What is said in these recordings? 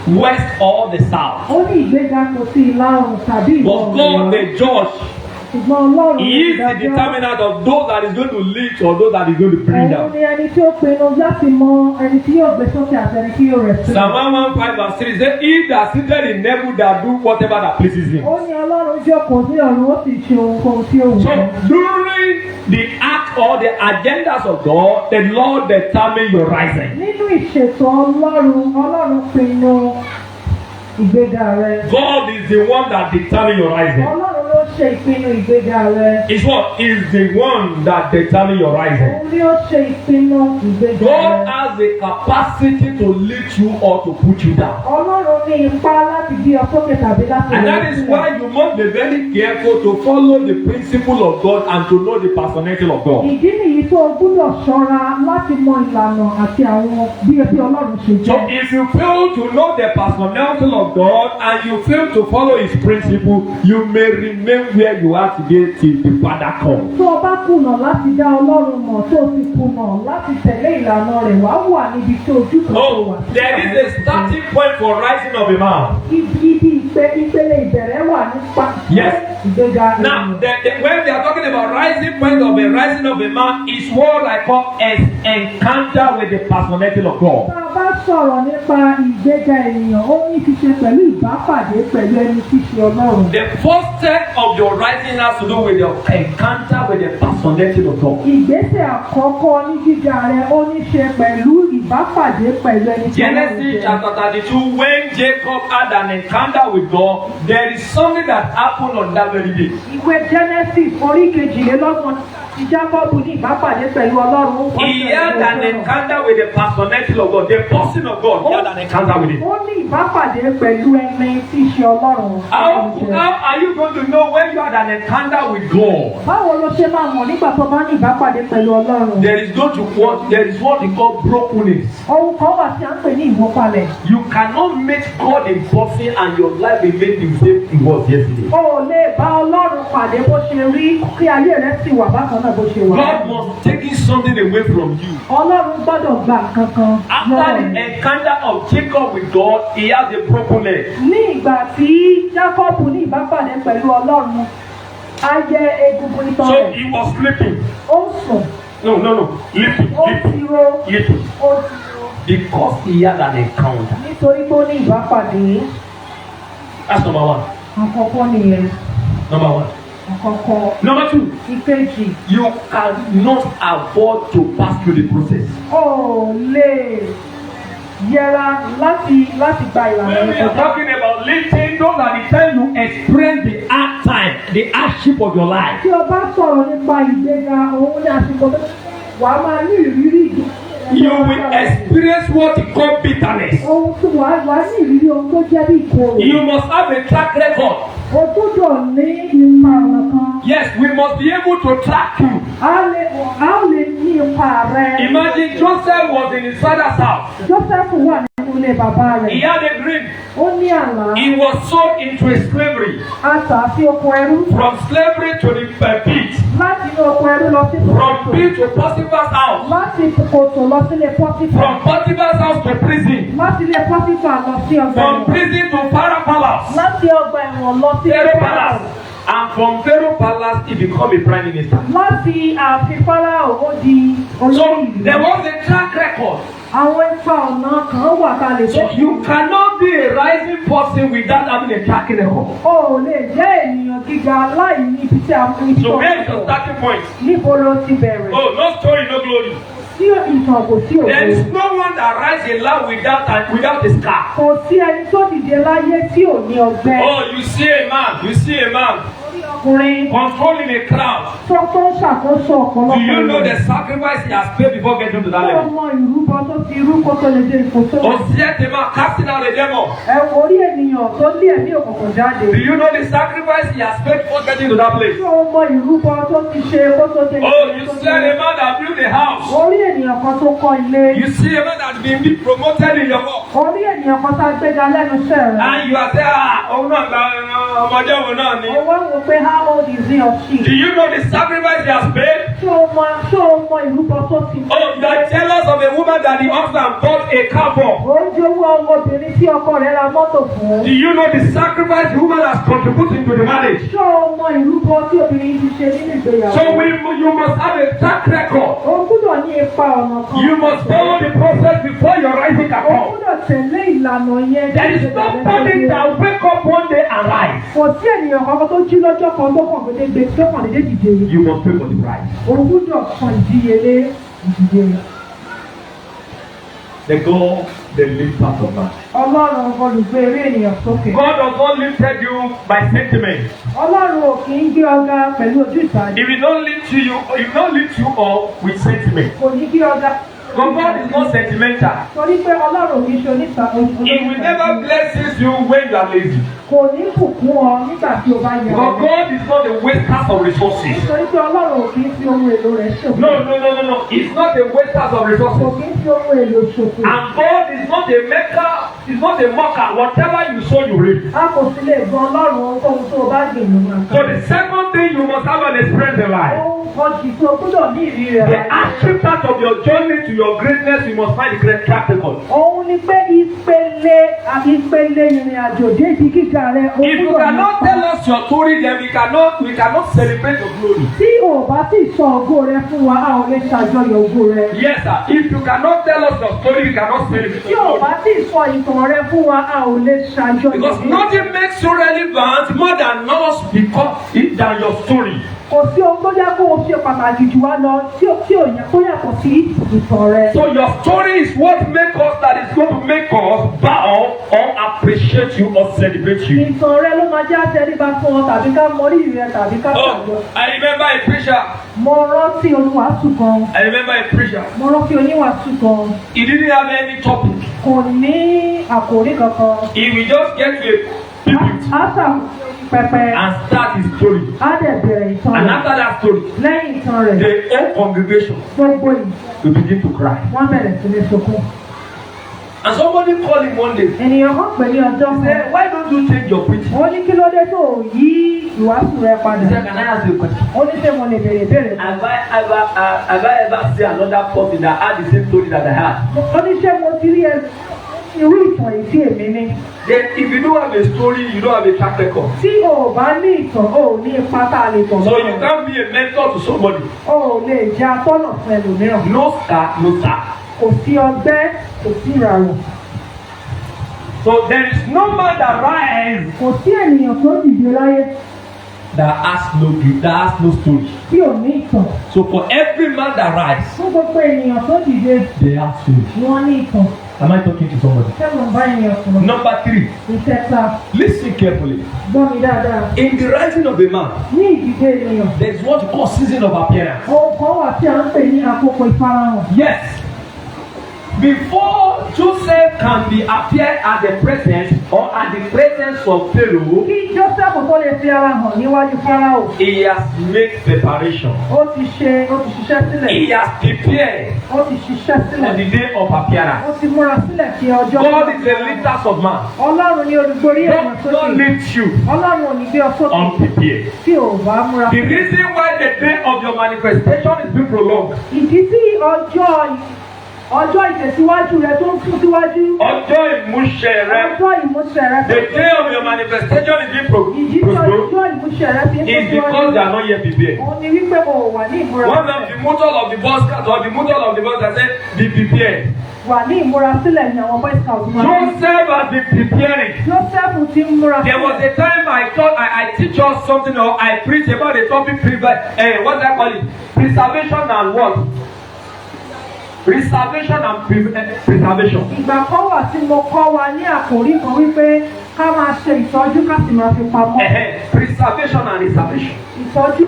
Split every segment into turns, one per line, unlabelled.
west or the south.
Ó ní ìgbéga kò sí ìlà oòrùn tàbí ìwọ̀
But
oòrùn.
God, the judge,
Ṣùgbọ́n Ọlọ́run
He is the determinant of those that is going to lead or those that is going to bring
Òun
down.
ni ẹni tí ó pinnu láti mọ ẹni tí yóò gbé sókè àti ẹni tí yóò rẹ̀ sílẹ̀.
Psalm 115 verse 3 says, He that sitteth in heaven that do whatever that pleases him.
Ó ní Ọlọ́run jókòó sí ọ̀run ó sì ṣe ohunkóhun tí ó wù
So
ú.
during the act or the agendas of God, the Lord determine your rising.
Nínú ìṣètò Ọlọ́run pinnu ìgbéga rẹ.
God is the one that determine your rising.
Ọlọ́run ló ṣe ìpinnu ìgbéga rẹ.
Is what is the one that determine your rising.
Òun ni ó ṣe ìpinnu ìgbéga
God
rẹ.
has the capacity to lift you or to put you down.
Ọlọ́run ní ipá láti gbé ọ sókè tàbí láti
And
rẹ̀
that is
sílẹ̀.
why you must be very careful to follow the principle of God and to know the personality of God.
Ìdí nìyí tó o gbúdọ̀ ṣọ́ra láti mọ ìlànà àti àwọn bí Ọlọ́run ṣe
So
jẹ́.
if you fail to know the personality of God and you fail to follow His principle, you may remain where you are today till the Father comes.
Tó o bá kùnà láti dá Ọlọ́run mọ̀ tó o sì kùnà láti tẹ̀lé ìlànà rẹ̀ wá wà níbi tí ojú kan tó
Oh,
wà.
there is a starting point for rising of a man.
Ibi ìpele ìbẹ̀rẹ̀ wà nípa
Yes.
ìgbéga
Now, when they are talking about rising point of a rising of a man, is what I call an encounter with the personality of God.
Tá a bá sọ̀rọ̀ nípa ìgbéga ènìyàn, ó ní fi ṣe pẹ̀lú ìbápàdé pẹ̀lú ẹni tí ṣe Ọlọ́run.
The first step of your rising has to do with your encounter with the personality of God.
Ìgbésẹ̀ àkọ́kọ́ ní gíga rẹ̀ ó ní ṣe pẹ̀lú ìbápàdé pẹ̀lú ẹni tí Ọlọ́run
Genesis
jẹ́.
chapter 32, when Jacob had an encounter with God, there is something that happened on that very day.
Ìwé Genesis orí kejìlélọ́gbọ̀n ti Jákọ́bù ní ìbápàdé pẹ̀lú Ọlọ́run.
He had an encounter with the personality of God, the person of God. He had an encounter with him.
Ó ní ìbápàdé pẹ̀lú ẹni tí ṣe Ọlọ́run.
How are you going to know when you had an encounter with God?
Báwo ló ṣe máa mọ̀ nígbà tó bá ní ìbápàdé pẹ̀lú Ọlọ́run?
There is what we call brokenness.
Ohun kan wà tí a ń pè ní ìwọ́palẹ̀.
You cannot make God a person and your life remain the same it was yesterday.
O ò lè bá Ọlọ́run pàdé bó ṣe rí kí ayé rẹ̀ sì wà bákan náà bó ṣe wà.
God must take something away from you.
Ọlọ́run gbọ́dọ̀ gba nǹkan kan.
After the encounter of Jacob with God, he has a broken leg.
Ní ìgbà tí Jákọ́bù ní ìbápàdé pẹ̀lú Ọlọ́run, á jẹ́ egungun itan
So
rẹ̀.
he was sleeping.
Ó ń sùn.
No. Sleeping.
Ó ti ro. Ó ti ro.
Because he had an encounter.
Nítorí pé ó ní ìbápàdé.
That's number one.
Àkọ́kọ́ nìyẹn.
Number one.
Àkọ́kọ́.
Number two.
Ìkejì.
You cannot afford to pass through the process.
Ó lè yẹra láti gba ìlànà
When we are
ìkọjá.
talking about lifting, those are the time you experience the hard time, the hardship of your life.
Tí o bá sọ̀rọ̀ nípa ìgbéga, òun ní àsìkò tó wà á máa ní ìrírí ìgbéga.
You will experience what we call bitterness.
Ohun tí wà á ní ìrírí ohun tó jẹ́ bí ìkorò.
You must have a track record.
O gbọ́dọ̀ ní ipa ọ̀nà kan.
Yes, we must be able to track you.
A ó lè ní ipa rẹ̀.
Imagine Joseph was in his father's house.
Joseph wà nínú ilé bàbá
He
rẹ̀.
had a dream.
Ó ní àlá.
He was sold into a slavery.
A tà sí oko ẹrú.
From slavery to the pit.
Láti inú oko ẹrú lọ sí
From pit to Potiphar's house.
Láti kòtò lọ sílé Pọ́tífà.
From Potiphar's house to prison.
Láti ilé Pọ́tífà lọ sí ọgbà
From
ẹ̀wọ̀n.
prison to Pharaoh palace.
Láti ọgbà ẹ̀wọ̀n lọ sí
Pharaoh palace. And from Pharaoh palace he become a prime minister.
Láti ààfin Fáráò ó di
So
olórí
there
ìlú.
was a track record.
Àwọn ipa ọ̀nà kan wà ká lè
So you cannot be a rising person without having a track record.
O ò lè jẹ́ ènìyàn gíga láì ní ibi tí a mú
So where is your starting point?
Níbo ló ti bẹ̀rẹ̀?
Oh, no story, no glory.
Sí ìtàn kò sí
There is
ògo.
no one that rises in life without a scar.
Kò sí ẹni tó dìde láyé tí ò ní ọgbẹ́.
Oh, you see a man
Ọkùnrin
controlling a crowd.
tó ń ṣàkóso ọ̀pọ̀lọpọ̀
Do you know
ènìyàn.
the sacrifice he has paid before getting to that
Ó
level?
mọ ìrúbọ tó ti rú kó tó lè dé ipò tó wà.
Oh, see a man casting out a demon.
Ẹ wo orí ènìyàn tó lé ẹ̀mí òkùnkùn jáde.
Do you know the sacrifice he has paid before getting to that place?
Ṣé o mọ ìrúbọ tó ti ṣe kó tó dé ipò
Oh,
tó
you
tó
see a man that built a house.
Orí ènìyàn kan tó kọ́ ilé.
You see a man that's been promoted in your work.
Orí ènìyàn kan tá a gbéga lẹ́nu iṣẹ́ rẹ̀.
And you are saying, oh no, ọmọdé wo náà ni.
Owó wo pé how old is he or she?
Do you know the sacrifice he has paid?
Ṣé o mọ ìrúbọ tó ti mú?
Oh, you are jealous of a woman that the husband bought a car for.
Ó ń jowó obìnrin tí ọkọ rẹ̀ ra mọ́tò fún.
Do you know the sacrifice the woman has contributed to the marriage?
Ṣé o mọ ìrúbọ tí obìnrin ti ṣe nínú ìgbéyàwó?
So you must have a track record.
O gbúdọ̀ ní ipa ọ̀nà kan.
You must follow the process before your rising can
O
come.
gbúdọ̀ tẹ̀lé ìlànà yẹn.
There is nobody that wake up one day and rise.
Kò sí ènìyàn kankan tó jí lọ́jọ́ kan tó kàn dédé dìde.
You must pay for the price.
O gbúdọ̀ san ìdíyelé ìdíje.
The God, the lifter of man.
Ọlọ́run olùgbé eré ènìyàn sókè.
God does not lift you by sentiment.
Ọlọ́run ò kì í gbé ọ̀gá pẹ̀lú ojú ìtàgé.
If he don't lift you up with sentiment.
Kò ní gbé ọ̀gá.
God is not sentimental.
Torí pé Ọlọ́run kì í ṣe oníta.
He will never bless you when you are lazy.
Kò ní bùkún ọ nígbà tí o bá yẹ.
Because God is not a waster of resources.
Torí pé Ọlọ́run ò kì í fi ohun èlò rẹ̀ ṣòfò.
No. He's not a waster of
Kò
resources.
kì í fi ohun èlò ṣòfò.
And God is not a maker. He's not a mocker. Whatever you sow, you reap.
A kò sí lè gan Ọlọ́run ohunkóhun tó o bá gbìn ló máa
So the second thing you must have an experience in life.
Ohun kan jì tó o gbúdọ̀ ní ìrírí
The
rẹ̀.
active part of your journey to your greatness, you must find the correct track record.
Òun ni pé ìpele ìrìn àjò dé ibi gíga rẹ̀.
If you cannot tell us your story, then we cannot celebrate your glory.
Tí o bá sì sọ ògo rẹ fún wa, a ò lè ṣàjọyọ̀ ògo rẹ.
Yes, sir. If you cannot tell us your story, we cannot celebrate
Tí
your
o
glory.
bá sì sọ ìtàn rẹ fún wa, a ò lè ṣàjọyọ̀.
Because nothing makes you relevant more than than your story.
Kò sí ohun tó jẹ́ kó o ṣe pàtàkì jù wá lọ tí ò yẹ kó yàtọ̀ sí ìtàn rẹ.
So your story is what makes us that is going to make us bow or appreciate you or celebrate you.
Ìtàn rẹ ló máa jẹ́ àtẹríba fún ọ tàbí ká mọrí rẹ tàbí ká
Oh,
ṣàjọ.
I remember a preacher.
Mo rántí oníwàásù kan.
I remember a preacher.
Mo rántí oníwàásù kan.
He didn't have any topic.
Kò ní àkòrí kankan.
He will just get to a pulpit
Á pẹpẹ.
and start his story.
Á dẹ̀ bẹ̀rẹ̀ ìtàn
And
rẹ̀.
after that story,
Lẹ́yìn ìtàn rẹ̀,
the whole congregation
gbogbo yìí
will begin to cry.
wọ́n bẹ̀rẹ̀ sí ní sunkún.
And somebody called him one day.
Ènìyàn kan pè ní ọjọ́
He
kan.
said, why don't you change your preaching?
Ó ní kí ló dé tó yí ìwàásù rẹ
He
padà.
said, can I ask you a question?
Ó ní ṣé mo lè béèrè béèrè.
Have I ever seen another person that had the same story that I had?
Ó ní ṣé mo ti rí irú ìtàn yìí tí èmi ní.
Then if you don't have a story, you don't have a track record.
Tí o ò bá ní ìtàn, o ò ní ipa tá a lè tàn
So you
lọ́wọ́.
can't be a mentor to somebody.
O ò lè jẹ́ atọ́nà fún ẹlòmíràn.
No star, no star.
Kò sí ọgbẹ́, kò sí ìràwọ̀.
So there is no man that rise
Kò sí ènìyàn tó dìde láyé
that has no story.
tí ò ní ìtàn.
So for every man that rise,
Fún gbogbo ènìyàn tó dìde
they have story.
ni wọ́n ní ìtàn.
Am I talking to somebody?
Ṣé mo bá ènìyàn sọ̀rọ̀?
Number 3,
Ìkẹta,
listen carefully.
gbọ́ mi dáadáa.
In the rising of a man,
Ní ìdìde ènìyàn,
there is what we call season of appearance.
ohun kan wà tí a ń pè ní àkókò ìfarahàn.
Yes. Before Joseph can be appear at the presence or at the presence of Pharaoh,
Kí Jósẹ́fù tó lè fi ara hàn níwájú Fáráò,
he has made preparation.
ó ti ṣiṣẹ́ sílẹ̀.
He has prepared
Ó ti ṣiṣẹ́
for
sílẹ̀.
the day of appearance.
Ó ti múra sílẹ̀ kí ọjọ́.
God is the lifter of man.
Ọlọ́run ni olùgbòrí ènìyàn
God don't
sókè.
lift you
Ọlọ́run ò ní gbé ọ sókè
unprepared.
tí ò bá múra.
The reason why the day of your manifestation is being prolonged.
Ìdí tí ọjọ́ ìtẹ̀síwájú rẹ tó ń sún síwájú.
Ọjọ́ ìmúṣẹ rẹ.
Ọjọ́ ìmúṣẹ rẹ tó
The
ń
day of your manifestation is being
Ìdí tí
prolonged.
ọjọ́ ìmúṣẹ rẹ fi ń
Is
sún
because they
síwájú.
are not yet prepared.
Òun ni wípé o wà ní ìmúra
One of the motto of the bus cat or the motto of the bus that said, be prepared.
wà ní ìmúra sílẹ̀ ní àwọn boy scouts máa ń.
Joseph has been preparing.
Jósẹ́fù ti ń múra
There was a time I thought I teach us something or I preach about the topic what do I call it? Preservation and what? Preservation and preservation.
Ìgbà kan wà tí mo kọ́ wa ní àkòrí kan wípé ká máa ṣe ìtọ́jú ká sì máa fi pamọ́.
Preservation and reservation.
Ìtọ́jú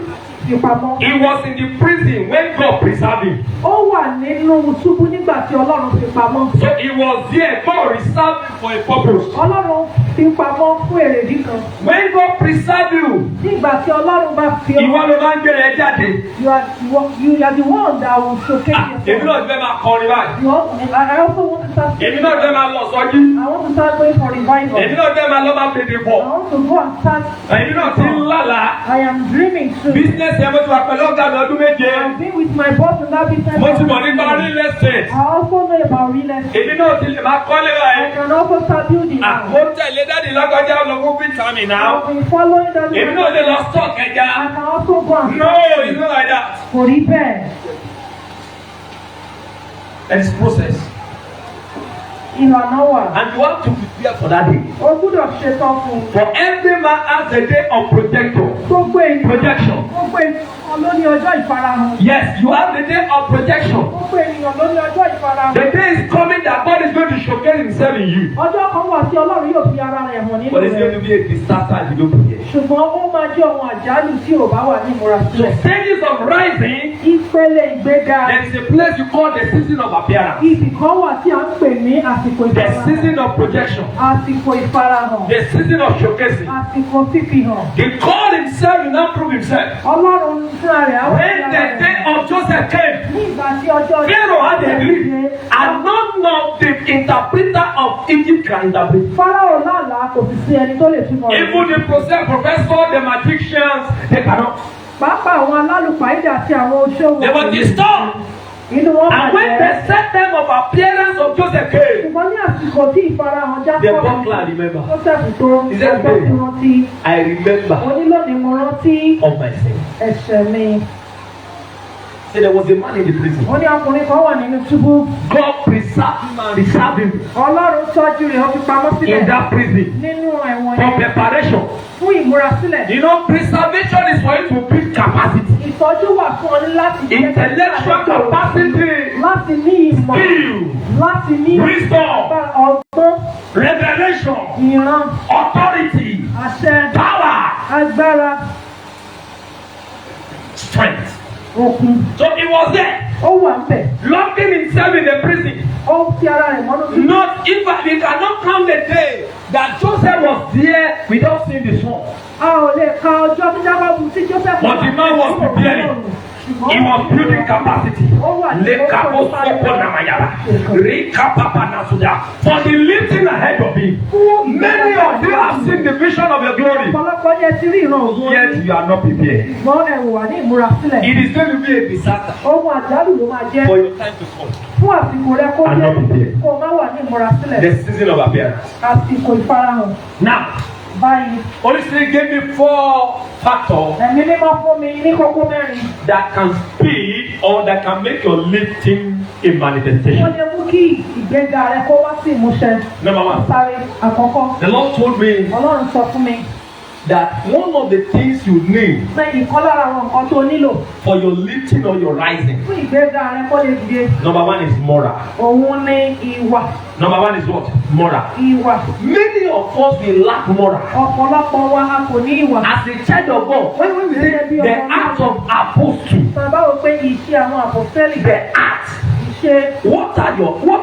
fi pamọ́.
He was in the prison when God preserved him.
Ó wà nínú túbú nígbà tí Ọlọ́run fi pamọ́.
So he was there, God reserved him for a purpose.
Ọlọ́run fi pamọ́ fún èrèdí kan.
When God preserved you,
Nígbà tí Ọlọ́run bá fi
ìwọ ló máa ń gbé rẹ jáde.
you are the one that will showcase
Èmi náà
yourself.
fẹ́ máa kọrin báyìí.
I also want to start
Èmi náà fẹ́ máa lọ sọ́jí.
I want to start going for it. revival.
Èmi náà fẹ́ máa lọ máa pèdè
I
bọ̀.
want to go and start.
Èmi náà ti ń lálàá.
I am dreaming soon.
Business yẹn mo ti wà pẹ̀lú ọ̀gá mi ọdún méje.
I've been with my boss in that business.
Mo ti mọ̀ nípa real estate.
I also know about real estate.
Èmi náà ti lè máa kọ́lé rà
I
ẹ́.
can also start building now.
Mo tẹ̀lé dáàdi lọ́gọ́jà lọ́wọ́ vitamin
I've
náà.
been following that.
Èmi náà lè lọ stock ẹja.
I can also go and
No, it's not like that.
kò rí bẹ́ẹ̀.
It's process.
Ìlànà wà.
And you have to prepare for that day.
O gbúdọ̀ ṣetán fún un.
For every man has a day of projection.
Gbogbo ènìyàn.
Projection.
Gbogbo ènìyàn ló ní ọjọ́ ìfarahàn.
Yes, you have the day of projection.
Gbogbo ènìyàn ló ní ọjọ́ ìfarahàn.
The day is coming that God is going to showcase himself in you.
Ọjọ́ kan wà tí Ọlọ́run yóò fi ara rẹ̀ hàn nínú
But it's going to
rẹ̀.
be a disaster if you don't prepare.
Ṣùgbọ́n ó máa jẹ́ ohun àjálù tí ò bá wà ní ìmúra
So
sílẹ̀.
stages of rising,
Ìpele ìgbéga.
there is a place you call the season of appearance.
Ibì kan wà tí a ń pè ní àsìkò
The
ìfarahàn.
season of projection.
Àsìkò ìfarahàn.
The season of showcasing.
Àsìkò fífihàn.
He called himself, he now proved himself.
Ọlọ́run fúnra rẹ̀ á wá
When the day of Joseph came,
ní ìgbà tí ọjọ́
Pharaoh had a dream, and none of the interpreter of Egypt can interpret.
Fáráò lálàá kò sì sí ẹni tó lè túmọ̀ rẹ̀.
Even the professor, the magicians, they cannot.
Pàápàá àwọn alálùpàídà àti àwọn oṣó
They were disturbed.
inú wọn
And when
bàjẹ́.
the set time of appearance of Joseph came,
Ṣùgbọ́n ní àsìkò tí ìfarahàn
the
Jákọ́bù
buckler remember.
Jósẹ́fù tó
Is that
ọjọ́ tí
good?
rántí.
I remember
Onílòní mo rántí
of my sin.
ẹ̀ṣẹ̀ mi.
See, there was a man in the prison.
Ó ní ọkùnrin kan wà nínú túbú.
God preserved him and reserved him
Ọlọ́run tọ́jú rẹ̀ ó fi pamọ́ sílẹ̀
in that prison
nínú ẹ̀wọ̀n
for
yẹn
preparation.
fún ìmúrasílẹ̀.
You know, preservation is for you to build capacity,
Ìtọ́jú wà fún ọ ní láti jẹ́
intellectual capacity,
láti ní ìmọ̀,
skill,
láti ní
wisdom,
ọgbọ́n,
revelation,
ìran,
authority,
àṣẹ,
power,
agbára,
strength.
òkun.
So he was there,
Ó wà ń bẹ̀.
locking himself in the prison.
Ó fi ara rẹ̀ mọ́nú.
Not in fact, we cannot count the day that Joseph was there without seeing the sun.
A ò lè ka ọjọ́ tí Jákọ́bù tí Jósẹ́fù
But the man was preparing. He was building capacity. For the lifting ahead of him. Many of you have seen the vision of your glory.
Ọ̀pọ̀lọpọ̀ yẹn ti rí ìran ògo.
Yet you are not prepared.
Ṣùgbọ́n ẹ̀rù wà ní ìmúrasílẹ̀.
It is going to be a disaster
Ohun àjálù ló máa jẹ́.
for your time to come.
Fún àsìkò rẹ kó
I'm
jẹ́
not prepared.
kó má wà ní ìmúrasílẹ̀.
The season of appearance.
Àsìkò ìfarahàn.
Now,
Báyìí,
Holy Spirit gave me 4 factors
ẹ̀mí mímọ́ fún mi ní kókó mẹ́rin.
that can speed or that can make your lifting a
Wọ́n
manifestation.
lè mú kí ìgbéga rẹ kó wá sí ìmúṣẹ.
Number 1.
Sáré àkọ́kọ́.
The Lord told me
Ọlọ́run sọ fún mi
that one of the things you need
pé ìkan lára àwọn nǹkan tó nílò
for your lifting or your rising,
fún ìgbéga rẹ kó lè dìde.
number 1 is moral.
Òun ní ìwà.
Number 1 is what? Moral.
Ìwà.
Many of us will lack moral.
Ọ̀pọ̀lọpọ̀ wa a kò ní ìwà.
As a child of God, when we say the act of apostle,
Bàbá wo pé iṣẹ́ àwọn àpòstélì.
the act,
Ìṣe.
what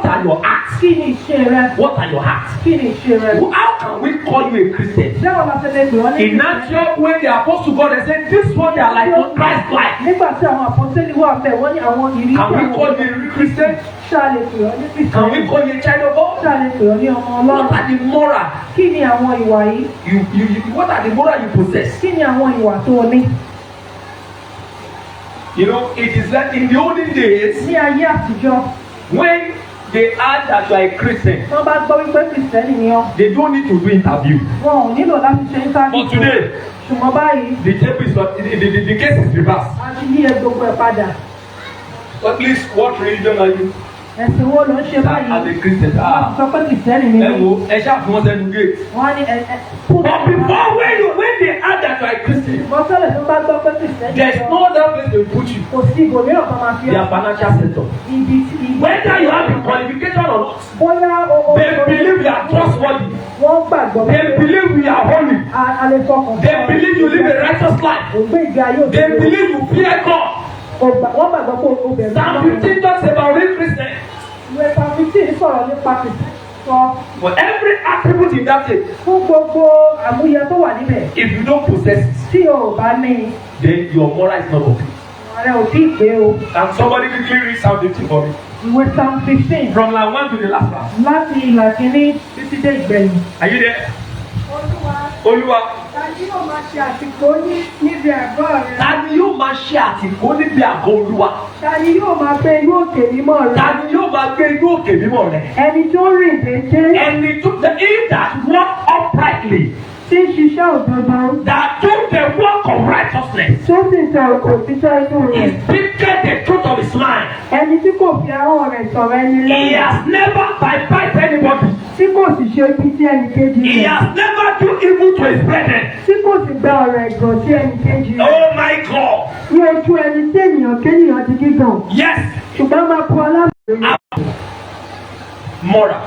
are your acts?
Kí ni ìṣe rẹ?
What are your acts?
Kí ni ìṣe rẹ?
How can we call you a Christian?
Bẹ́ẹ̀ la ṣe lè pè ọ́ ní
In natural, when the apostle God they said this one they are like not Christ-like.
Nígbà tí àwọn àpòstélì wà bẹ́ẹ̀ wọ́n ní àwọn ìrísí
Can we call you a Christian?
Ṣáà lè pè ọ́ ní Kristi.
Can we call you a child of God?
Ṣáà lè pè ọ́ ní ọmọ
What
Ọlọ́run.
are the moral?
Kí ni àwọn ìwà yìí?
What are the moral you possess?
Kí ni àwọn ìwà tó o ní?
You know, it is that in the olden days
Ní ayé àtijọ́,
when they heard that you are a Christian,
wọ́n bá gbọ́ wípé Kristẹni ni ọ́.
they don't need to do interview.
Wọn ò nílò láti ṣe
But
íńtánẹ́ẹ̀tì.
today,
Ṣùgbọ́n báyìí,
the tape is the case is reversed.
a ti yí gbogbo ẹ̀ padà.
At least what religion are you?
Ẹ̀sìn wo ló ń ṣe
As
báyìí?
a Christian.
Wọ́n sọ pé Kristẹni ni
Ẹ
mí.
wo, ẹ ṣáà fún wọn sẹ́nu gate.
Wọ́n á ní
But before when they heard that you are a Christian,
Wọ́n sọ̀rọ̀ tó bá gbọ́ pé Kristẹni
there is
ni
no
ọ́.
other place they put you.
Kò sí ibòmíràn kan máa fi
Their
ọ́.
financial sector.
Ibi tí
Whether you have the qualification or not,
bóyá o
they believe we are trustworthy.
wọ́n gbàgbọ́
They believe we are holy.
a lè fọkàn
They believe you live a righteous life.
ògbé ìgbé ayé
They
òdodo.
believe you fear God.
Wọ́n gbàgbọ́ pé o bẹ̀rù
Psalm 15 talks about real Christian.
Ìwé Psalm 15 sọ̀rọ̀ nípa Kristẹni sọ
For every attribute in that thing,
fún gbogbo àmúyẹ tó wà níbẹ̀.
if you don't possess it,
Tí o ò bá ní
then your moral is not complete.
ààrẹ ò tí ì pé o.
And somebody quickly read Psalm 15 for me.
Ìwé Psalm 15.
From line 1 to the last verse.
Láti ìlà kìíní títí dé ìgbẹ̀yìn.
Are you there?
Olúwa.
Olúwa.
Tani yóò máa ṣe àtìpó níbi àgọ́ rẹ̀?
Tani yóò máa ṣe àtìpó níbi àgọ́ Olúwa?
Tani yóò máa gbé inú òkè mímọ́ rẹ̀?
Tani yóò máa gbé inú òkè mímọ́ rẹ̀?
Ẹni tó rìn déédé.
Ẹni tó he that walk uprightly.
Tí ń ṣiṣẹ́ òdodo.
That do the work of righteousness.
Tó sì sọ òtítọ́ inú rẹ̀.
He speaketh the truth of his mind.
Ẹni tí kò fi ahọ́n rẹ̀ sọ̀rọ̀ ẹni lẹ́yìn.
He has never bypassed anybody.
Tí kò sì ṣe ibi sí ẹnì kejì rẹ̀.
He has never do evil to his brethren.
Tí kò sì gba ọ̀rọ̀ ẹ̀gàn sí ẹnì kejì rẹ̀.
Oh my God.
Ní ojú ẹni tí ènìyàn kéèyàn ti gígàn.
Yes.
Ṣùgbọ́n máa kú aláàbò.
Moral.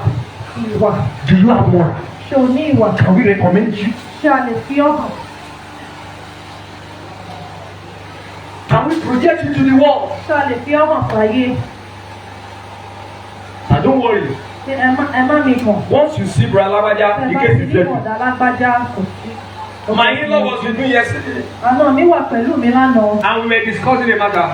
Ìwà.
Do you have moral?
Ṣé o ní ìwà?
Can we recommend you?
Ṣé a lè fi ọ́ hàn?
Can we project you to the world?
Ṣé a lè fi ọ́ hàn fàyè?
Now don't worry.
Ẹ má mi mọ̀.
Once you see Brother Lagbaja, the case is
Ẹ bá ti ní
settled.
ọ̀dà lágbájá kò sí.
My in-law was with me yesterday,
Àná mi wà pẹ̀lú mi lánàá.
and we were discussing a matter.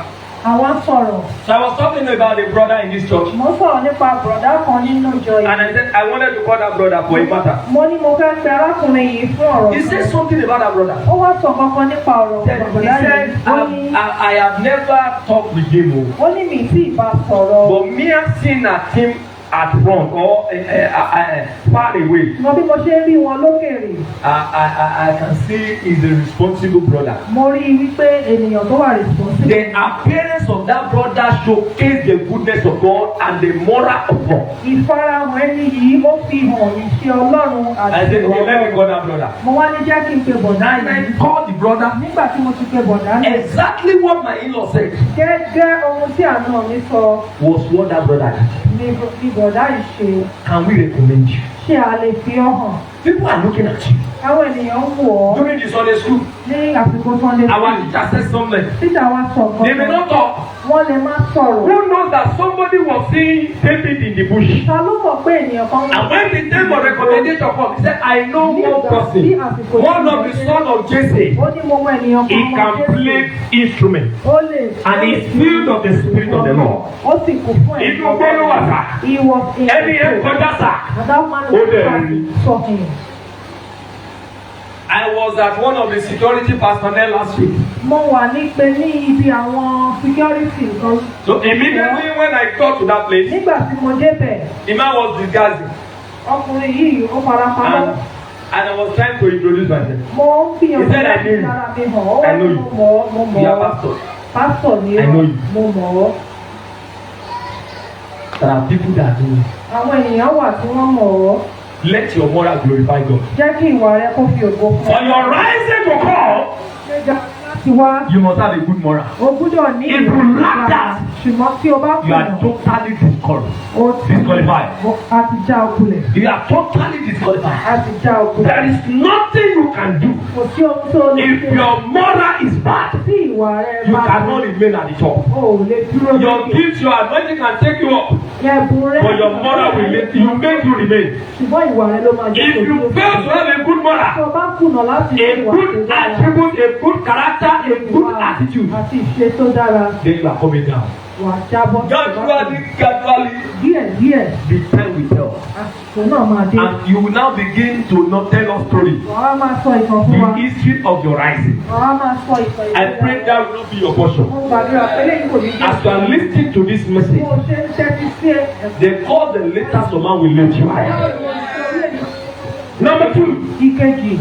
Àwọn sọ̀rọ̀.
So I was talking about a brother in this church,
Mo sọ̀rọ̀ nípa bùrọ̀dá kan nínú ìjọ
and
yìí.
I said I wanted to call that brother for a matter.
Mo ní mo fẹ́ pe arákùnrin yìí fún ọ̀rọ̀
He
kan.
said something about that brother.
Ó wá sọ kankan nípa ọ̀rọ̀
He
bùrọ̀dá
said,
yìí. Ó ní
I have never talked with him,
ó ní mi tí ì bá sọ̀rọ̀.
but me seeing at him at front or far away,
Mo bí mo ṣe ń rí wọn lókèèrè.
I can see he's a responsible brother.
Mo rí i wípé ènìyàn tó wà responsible.
The appearance of that brother showcased the goodness of God and the moral of God.
Ìfarahàn ẹni yìí ó fi hàn ìṣe Ọlọ́run
I
àti
said, okay, let me call that brother.
Mo wá ní jẹ́ kí n pe bọ̀dá
And
yìí.
I called the brother.
Nígbà tí mo ti pe bọ̀dá yìí.
Exactly what my in-law said
Gẹ́gẹ́ ohun tí àna mi sọ
was what that brother did.
ni bọ̀dá yìí ṣe.
Can we recommend you?
Ṣé a lè fi ọ́ hàn?
People are looking at you.
Àwọn ènìyàn ń wò ọ́
During the Sunday school,
ní àsìkò Sunday
our
school.
teacher said something.
Títà wa sọ
They may
kan.
not talk.
Wọ́n lè má sọ̀rọ̀.
Who knows that somebody was seeing David in the bush?
Ta ló mọ̀ pé ènìyàn kan
And when the time of recommendation comes, he said, I know one person, one of the sons of Jesse.
Ó ní mo mọ ènìyàn
He
kan
can play instrument.
Ó lè.
And he is filled of the Spirit of the Lord.
Ó sì kún fún ẹ̀mí
Inú gbọ́dọ̀ wà sá.
He was in
Ẹni yẹn kọjá sá.
And that man
Ó dẹ̀ rí.
saw him.
I was at one of the security personnel last week.
Mo wà ní ibi àwọn security kan.
So immediately when I got to that place,
Nígbà tí mo débẹ̀,
the man was disguising.
ọkùnrin yìí ó fara pamọ́.
And I was trying to introduce myself.
Mo ń fi
He said, I know you.
lára mi hàn. Ó
I know you.
mo mọ̀
You are
ọ́.
pastor.
Pásítọ̀ ni
I know you.
mo mọ̀ ọ́.
There are people that do.
Àwọn ènìyàn wà tí wọ́n mọ̀ ọ́.
Let your moral glorify God.
Jẹ́ kí ìwà rẹ kó fi ògo fún
For your rising to call,
Gbéga láti wá.
you must have a good moral.
O gbúdọ̀ ní
If you lack that,
ṣùgbọ́n tí o bá
You are
kùnà,
totally
o
disqualified.
a ti já okulẹ̀.
You are totally disqualified.
A ti já okulẹ̀.
There is nothing you can do.
Kò sí ohun tó lè
If your moral is bad,
tí ìwà rẹ
you
bá
cannot remain at the top.
o ò lè dúró
Your gift, your anointing can take you up,
Ẹ̀bùn rẹ.
but your moral will make you remain.
Ṣùgbọ́n ìwà rẹ ló máa jẹ́
If you fail to have a good
Tí
moral,
o bá kùnà láti ní
a
ìwà
good
tó dára.
attribute, a good character, a good attitude,
Àti ìṣe tó dára.
then you are coming down.
Wà á jábọ́.
Gradually,
Díẹ̀
the time will tell.
àsìkò náà máa dé.
And you will now begin to not tell us stories.
Wàá máa sọ ìtàn fún wa.
The history of your rising.
Wàá máa sọ ìtàn
I pray that will not be your portion.
Mo gbàdúrà pé lẹ́yìn kò ní jẹ́.
As you are listening to this message,
Bó o ṣe ń tẹ́tí sí ẹ̀.
they call the later summer will let you higher. Number 2,
Ìkejì,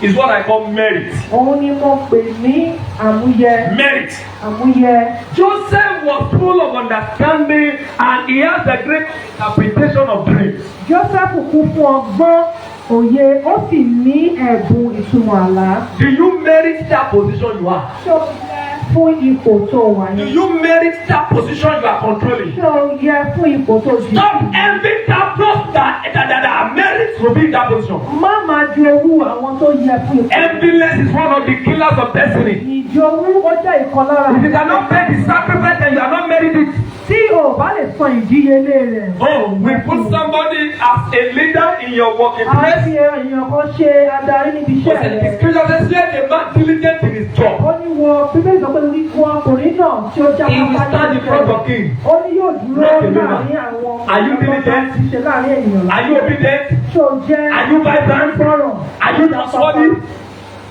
is what I call merit.
òun ni mo pè ní àmúyẹ.
Merit.
Àmúyẹ.
Joseph was full of understanding and he has a great interpretation of dreams.
Joseph kún fún ọgbọ́n, òye, ó sì ní ẹ̀bùn ìtumọ̀ àlá.
Do you merit that position you are?
Ṣé o yẹ fún ipò tó wà
Do
ní?
you merit that position you are controlling?
Ṣé o yẹ fún ipò tó jù?
Stop envying that those that are merit to be in that position.
Má máa ju owó àwọn tó yẹ fún ipò.
Enviness is one of the killers of destiny.
Ìjowú ó jẹ́ ìkan lára.
If you cannot pay the sacrifice and you are not merit it,
Tí Tí o bá lè san ìdíyelé rẹ̀.
Oh, we put somebody as a leader in your working
A
place.
fi èèyàn kan ṣe adarí níbi iṣẹ́
The
rẹ̀.
scripture says, "Let a man diligent in his job.
Ó ní wọ bíbélì sọ pé wíwọ ọkùnrin náà tí ó já
He will stand in front of king."
Ó ní yóò dúró láàrin àwọn
Are you diligent?
ti ṣe láàrin ènìyàn.
Are you obedient?
Ṣé o jẹ́
Are you vibrant?
gbọ́ràn?
Are you trustworthy?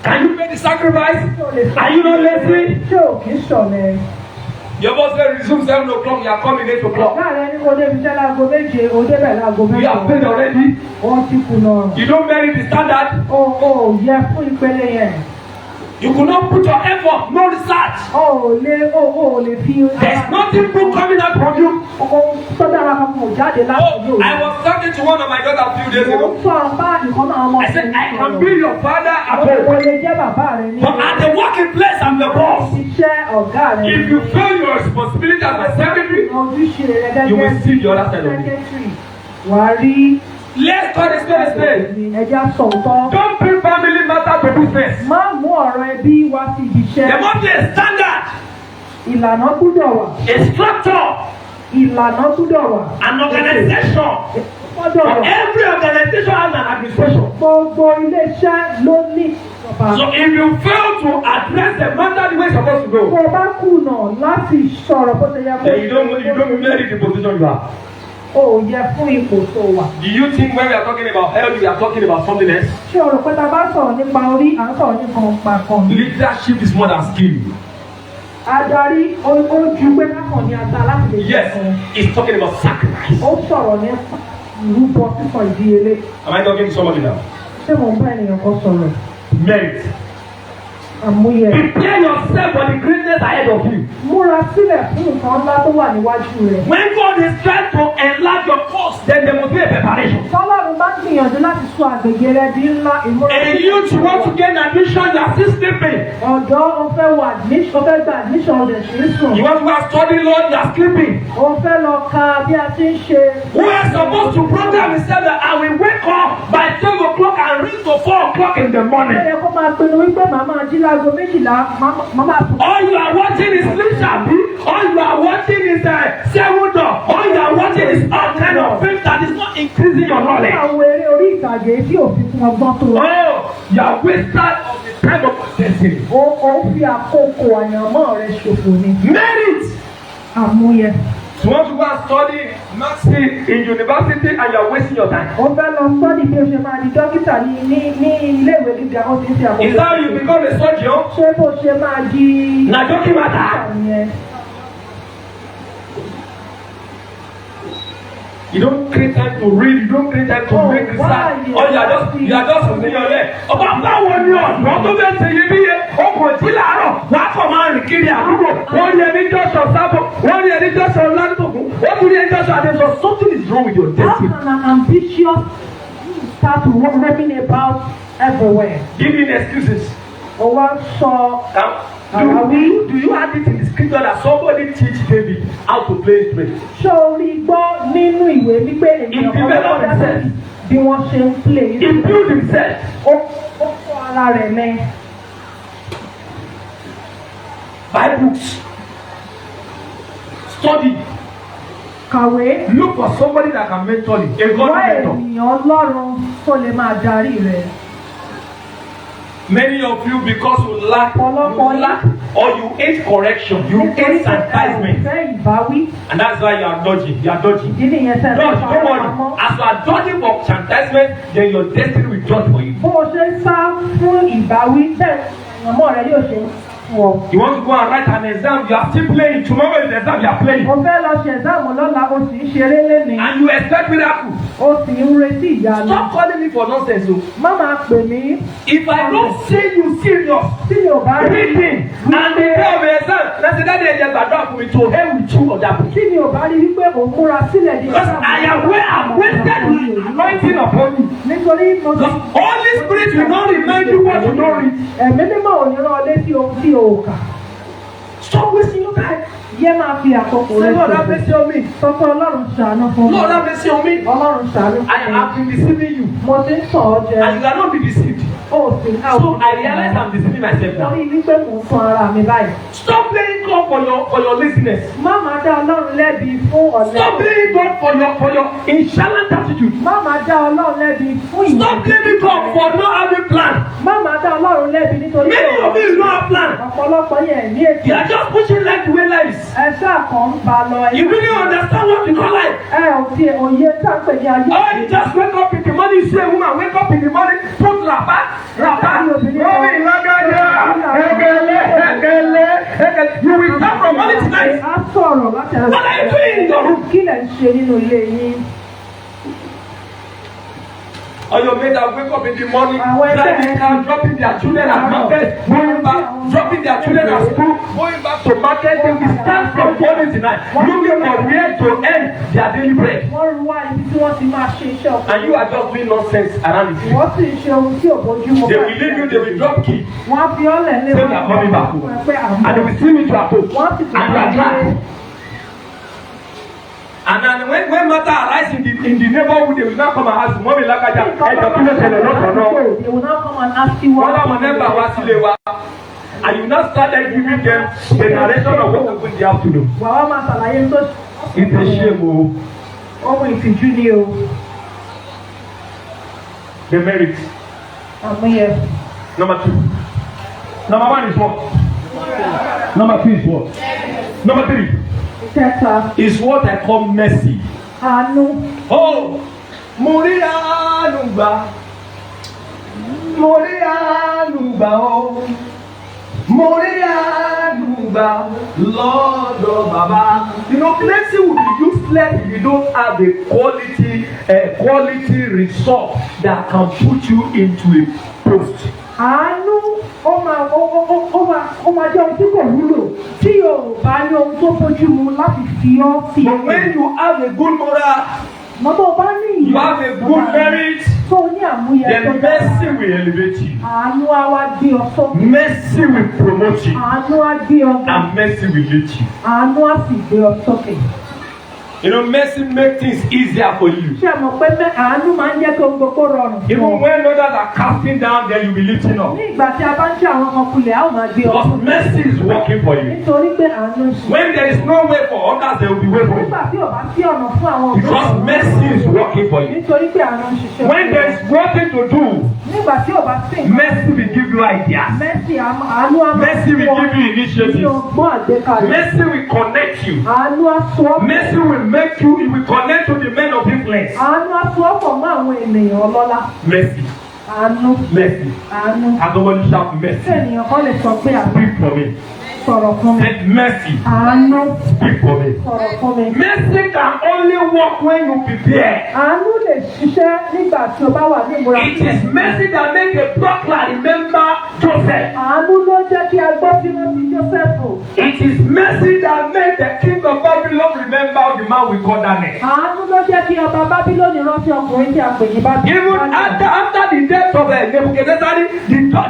Can you make the sacrifice? Are you not lazy?
Ṣé o kì í ṣọ̀lẹ?
Your boss said resume 7 o'clock, you are coming 8 o'clock.
Láàrin ẹni kò débi iṣẹ́ láago méje, o débẹ̀ láago
You have paid
mẹ́jọ.
already.
Wọ́n ti kùnà.
You don't merit the standard.
O yẹ fún ìpele yẹn.
You could not put your effort, no research.
O lè fi.
There's nothing good coming out from you.
Tó dára kan kò jáde láti
Oh, I was talking to one of my daughters a few days
Mo
ago.
ń sọ̀rọ̀ bá ìkan náà ọmọ
I said, I can be your father at
O
home,
lè jẹ́ bàbá rẹ ní
but at the working place, I'm the boss.
iṣẹ́ ọ̀gá rẹ.
If you fail your responsibility as my secretary,
Ojúṣe rẹ
you will
gẹ́gẹ́
see the other side of it.
secretary. Wà á rí
Let's call a spade a spade.
ẹja sọ̀tọ̀.
Don't bring family matter to business.
Má mú ọ̀rọ̀ ẹbí wá sí ibi
There
iṣẹ́.
must be a standard,
Ìlànà gbúdọ̀ wà.
a structure,
Ìlànà gbúdọ̀ wà.
an organization.
Gbọ́dọ̀ wà.
Every organization has an administration.
Gbogbo ilé-iṣẹ́ ló ní ìjọba.
So if you fail to address the matter the way it's supposed to
Tó
go,
o bá kùnà láti sọ̀rọ̀ bó ṣe yẹ kó.
then you don't merit the position you have.
O yẹ fún ipò tó wà.
Do you think when we are talking about health, we are talking about something else?
Ṣé o rò pé tá a bá sọ̀rọ̀ nípa orí, à ń sọ̀rọ̀ nípa ọ̀pá kan?
Leadership is more than skill.
Adarí ó ju pé kákan ní ata láti lè
Yes, it's talking about sacrifice.
Ó sọ̀rọ̀ nípa ìrúbọ sísan ìdíyelé.
Am I talking to somebody now?
Ṣé mo ń bá ènìyàn kan sọ̀rọ̀?
Merit.
Àmúyẹ.
Prepare yourself for the greatness ahead of you.
Múra sílẹ̀ fún nǹkan ńlá tó wà níwájú rẹ̀.
When God is trying to enlarge your course, then there must be a preparation.
Tọ́lọ́run bá gbìyànjú láti sọ àgbègbè rẹ̀ di ńlá ìmúra.
A youth you want to gain admission, you are still sleeping.
Ọ̀dọ́ o fẹ́ wọ admission, o fẹ́ gba admission ọ̀dẹ̀ sí í sùn.
You want to go and study law, you are sleeping.
O fẹ́ lọ ka bí a ti ń ṣe.
Who is supposed to program himself that I will wake up by 12 o'clock and read to 4 o'clock in the morning?
Ó yẹ kó máa pinnu wípé màmá jí láago méjìlá, màmá sùn.
All you are watching is Lishabi. All you are watching is Sevudo. All you are watching is all kind of things that is not increasing your knowledge.
Àwọn eré orí ìtàgé tí òfin fún ọgbọ́n tó.
Oh, you are wasted of the time of your destiny.
Ó fi àkókò àyànmọ́ rẹ̀ ṣòfò ni.
Merit.
Àmúyẹ.
You want to go and study medicine in university and you are wasting your time.
Ó fẹ́ lọ sọ́ọ̀dì bí o ṣe máa di dókítà ní ilé ìwé gíga ó ti ń ṣe àkókò.
Is that how you become a surgeon?
Ṣé bó ṣe máa di
Na joking matter.
yẹn?
You don't create time to read. You don't create time to
Oh,
make research.
why?
Or you are just sitting your leg. Ọba báwo ni ọ̀dọ́ tó fẹ́ ṣe yé bíyẹ? Ọkọ̀ tí làárọ̀ wàá kọ̀ máa rìn kiri àdúgbò. Wọ́n rí ẹni jọ́sọ̀ sábọ̀. Wọ́n rí ẹni jọ́sọ̀ ládùúgbò. Wọ́n tún rí ẹni jọ́sọ̀ àdéhùn. Something is wrong with your
How
destiny.
can an ambitious start roaming about everywhere?
Giving excuses.
Ó wá sọ
Do you have it in the scripture that somebody teach David how to play instrument?
ṣé o rí gbọ́ nínú ìwé wípé ènìyàn kan lọ́wọ́ dábẹ́ bí wọ́n ṣe ń play.
He built himself.
Ó kọ́ ara rẹ̀ lẹ́.
Buy books. Study.
Kàwé.
Look for somebody that can mentor you. A God
Wá
mentor.
ènìyàn Ọlọ́run tó lè máa darí rẹ̀.
Many of you, because you lack or you hate correction, you hate chastisement,
Fẹ́ ìbáwí.
and that's why you are dodging. You are dodging.
Ìdí nìyẹn tẹ́
Dodge, don't worry. As you are dodging for chastisement, then your destiny will dodge for you.
Bó o ṣe ń sá fún ìbáwí bẹ́ẹ̀ ìyànmọ́ rẹ yóò ṣe wọ̀.
You want to go and write an exam, you are still playing. Tomorrow is the exam, you are playing.
Mo fẹ́ lọ ṣe ẹ̀dáàmù lọ́la, o sì ń ṣeré lénìí.
And you expect miracle.
O sì ń retí ìyanu.
Stop calling me for nonsense. So.
Má máa pè mí.
If I don't see you serious,
Tí mi ò bá rí
reading, and the day of the exam, let's say that day they gbàdúrà fún mi to hell with you or that book.
Tí mi ò bá rí wípé òun múra sílẹ̀ di
Because I am where I'm wasted the anointing upon you.
Nítorí mo ti.
The Holy Spirit will not remind you what you don't read.
Ẹ̀mí mímọ́ ò ní rán ọ létí ohun tí o kà.
Stop wasting your time.
Yé máa fi àkókò rẹ
Say, Lord, have mercy on me.
Sọ́kọ́ Ọlọ́run ṣàánú fún mi.
Lord, have mercy on me.
Ọlọ́run ṣàánú
I
fún mi.
have been deceiving you.
Mo ti ń sọ̀ ọ́ jẹ.
And you cannot be deceived. So I realize I'm deceiving myself now.
Torí wípé mò ń fún ara mi báyìí.
Stop blaming God for your laziness.
Má máa dá Ọlọ́run lẹ́bi fún ọ̀lẹ.
Stop blaming God for your nonchalant attitude.
Má máa dá Ọlọ́run lẹ́bi fún ìwà.
Stop blaming God for not having plan.
Má máa dá Ọlọ́run lẹ́bi nítorí
Many of you don't have plan.
ọ̀pọ̀lọpọ̀ yẹn ní ètò.
You are just pushing life the way life is.
Ẹ ṣáà kàn ń ba lọ
You really understand what we call life.
Ẹ ò ti òye táǹpẹ̀ ní ayé.
Oh, you just wake up in the morning, you see a woman wake up in the morning, put rapa. You will come from morning to night.
A sọ̀rọ̀ láti ẹ̀rọ.
What are you doing in your room?
Kí lẹ̀ ń ṣe nínú ilé yín?
Or your mate that wake up in the morning,
Àwọn ẹgbẹ́
driving car, dropping their children at market, going back, dropping their children at school, going back to market. They will stand from morning to night, looking for where to earn their daily bread.
Wọ́n ru wá ibi tí wọ́n ti máa ṣe iṣẹ́ ọkọ̀.
And you are just doing nonsense around the city.
Wọ́n sì ń ṣe ohun tí ò bójúmu.
They will leave you, they will drop key.
Wọ́n á fi ọ́lẹ̀ lé
Say they are coming back home. And they will see me to a post.
Wọ́n sì
And you are glad. And then when matter arise in the neighborhood, they will now come and ask, Mommy Lakaja, hey, the people say they're not no.
They will now come and ask you
Wọ́n láwọn neighbor wá sílé wa. And you now started giving them the narration of what happened in the afternoon.
Wàá máa ṣàlàyé tó.
It's a shame o.
Ohun ìtìjú ni o.
The merit.
Àmúyẹ.
Number 2. Number 1 is what? Number 2 is what? Number 3
Kẹta.
is what I call mercy.
Àánú.
Oh, mo rí àánú gbà. Mo rí àánú gbà o. Mo rí àánú gbà lọ́dọ̀ bàbá. You know, plenty will be useless if you don't have a quality resource that can put you into a post.
Àánú ó máa jẹ́ ohun tí kò wúlò tí o bá ní ohun tó bójú mu láti fi ọ́ sí.
But when you have a good moral,
Mọ́tò bá ní
you have a good merit,
tó ní àmúyẹ tó
then mercy will elevate you.
Àánú á wá gbé ọ sókè.
Mercy will promote you.
Àánú á gbé ọ ga.
And mercy will lift you.
Àánú á sì gbé ọ sókè.
You know, mercy makes things easier for you.
Ṣé ẹ mọ̀ pé àánú máa ń jẹ́ kí ohun gbogbo rọrùn?
Even when others are casting down, then you'll be lifting up.
Ní ìgbà tí a bá ń ṣe àwọn ọmọ kulẹ̀, a ó máa gbé ọ
Because
sókè.
mercy is working for you.
Nítorí pé àánú ń ṣe.
When there is no way for others, there will be way for you.
Nígbà tí ò bá sí ọ̀nà fún àwọn
Because mercy is working for you.
Nítorí pé àánú ń ṣiṣẹ́.
When there is nothing to do,
Nígbà tí ò bá sí
mercy will give you ideas.
Mercy àánú á máa
Mercy will give you
ní
initiatives.
ọgbọ́n àgbékalẹ̀.
Mercy will connect you.
Àánú á so ọ́.
Mercy will make you, it will connect to the men of influence.
Àánú á so ọ́ pọ̀ mọ́ àwọn ènìyàn ọlọ́lá.
Mercy.
Àánú.
Mercy.
Àánú.
Has somebody shout
Ṣé
mercy?
ènìyàn kan lè sọ pé àánú
Speak for me.
sọ̀rọ̀ fún mi?
Said mercy.
Àánú
Speak for me.
sọ̀rọ̀ fún mi.
Mercy can only work when you prepare.
Àánú lè ṣiṣẹ́ nígbà tí o bá wà ní ìmúra.
It is mercy that make a buckler remember Joseph.
Àánú ló jẹ́ kí a gbọ́ sí wọn sí Jósẹ́fù.
It is mercy that made the king of Babylon remember the man we call Daniel.
Àánú ló jẹ́ kí ọba Bábílónì rántí ọkùnrin tí a pè ní Bábílónì.
Even after the death of Nebuchadnezzar,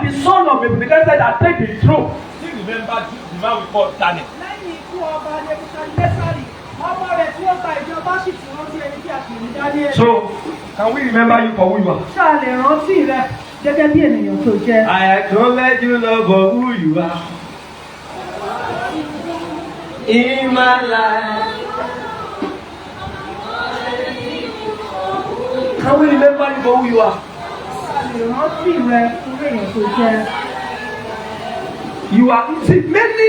the son of Nebuchadnezzar that take the throne, still remember the man we call Daniel.
Lẹ́yìn ikú ọba Nebukadnésárì, ọmọ rẹ̀ tí ó gba ìjọba sì ti rántí ẹni tí a pè ní Dáníẹ́lì.
So, can we remember you for who you are?
Ṣáà lè rántí rẹ gẹ́gẹ́ bí ènìyàn tó jẹ́.
I acknowledge you, Lord, for who you are. In my life. Can we remember you for who you are?
Ṣáà lè rántí rẹ fún èèyàn tó jẹ́.
You are, see, many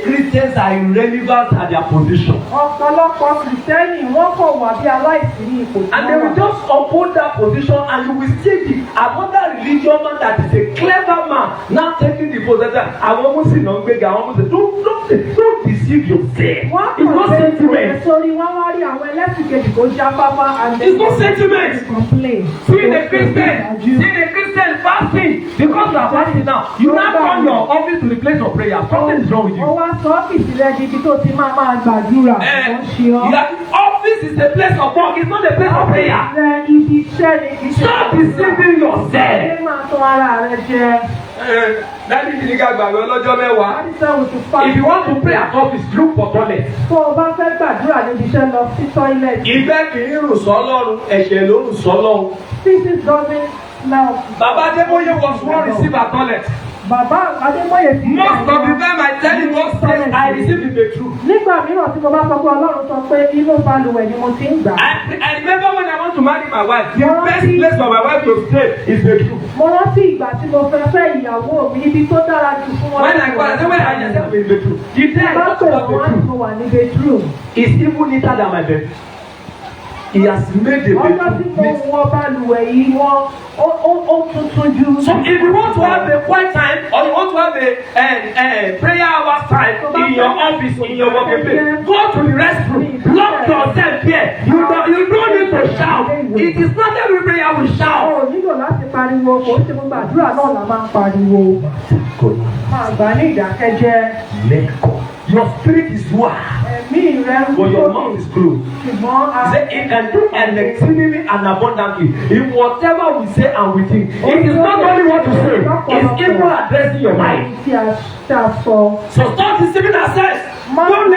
Christians are irrelevant at their position.
Ọ̀pọ̀lọpọ̀ Kìrìsìtẹ́nì wọ́n kọ̀ wà bí aláìsí ní ipò tí
And they will just uphold that position and you will see another religion man that is a clever man now taking the position. Àwọn Muslim náà ń gbéga, àwọn Muslim don't deceive yourself. It's not sentiment.
Sórí wọ́n wá rí àwọn ẹlẹ́sìn kejì tó jáfáfá and
It's not sentiment.
complain.
Seeing a Christian fasting because you are fasting now. You now turn your office to the place of prayer. Something is wrong with you.
Ó wá sọ ọ́fíìsì rẹ di ibi tó ti máa gbàdúrà. Ó ṣe ọ́.
Office is a place of work. It's not a place of prayer.
Rẹ ibi iṣẹ́ ni ibi iṣẹ́.
Stop deceiving yourself.
Ṣé máa tún ara rẹ jẹ?
Daddy ní ká gbàgbé ọlọ́jọ́ mẹ́wàá. If you want to pray at office, look for toilet.
Tó o bá fẹ́ gbàdúrà níbi iṣẹ́ lọ sí toilet.
Ìgbẹ́ kì í rùn sọ́lọ́run, ẹ̀ṣẹ̀ ló rùn sọ́lọ́run.
Feces doesn't Now,
Baba Adeboye was one receive at toilet.
Bàbá Adébóyè ti
Most of the time I tell you what state I receive in the truth.
Nígbà mìíràn tí mo bá sọ pé Ọlọ́run sọ pé inú balùwẹ̀ ni mo ti ń gbà.
I remember when I want to marry my wife, the best place for my wife to stay is the truth.
Mo rántí ìgbà tí mo fẹ́ ìyàwó mi ibi tó dára jù fún wọn.
When I go, I say when I just have in the truth. The day I talk about the truth,
mo wà ní bedroom.
is even neater than my bed. He has made the
Ọjọ́ tí mo
bedroom.
wọ balùwẹ̀ yìí wọ́n ó tuntun ju.
So if you want to have a quiet time or you want to have a prayer hour time in your office, in your working place, go to the restroom, lock yourself here. You don't need to shout. It is not every prayer we shout.
Ó nílò láti pariwo, kò ṣe gbogbo àdúrà náà la máa ń pariwo. Máa gbà ní ìdákẹ́jẹ́.
Let go. Your spirit is wild,
Ẹ̀mí rẹ̀ ń
but your mouth is closed.
Ṣùgbọ́n
He said it can do exceedingly and abundantly in whatever we say and we think. It is not only what you say, it's even addressing your mind.
tí a sọ.
So stop deceiving ourselves. Don't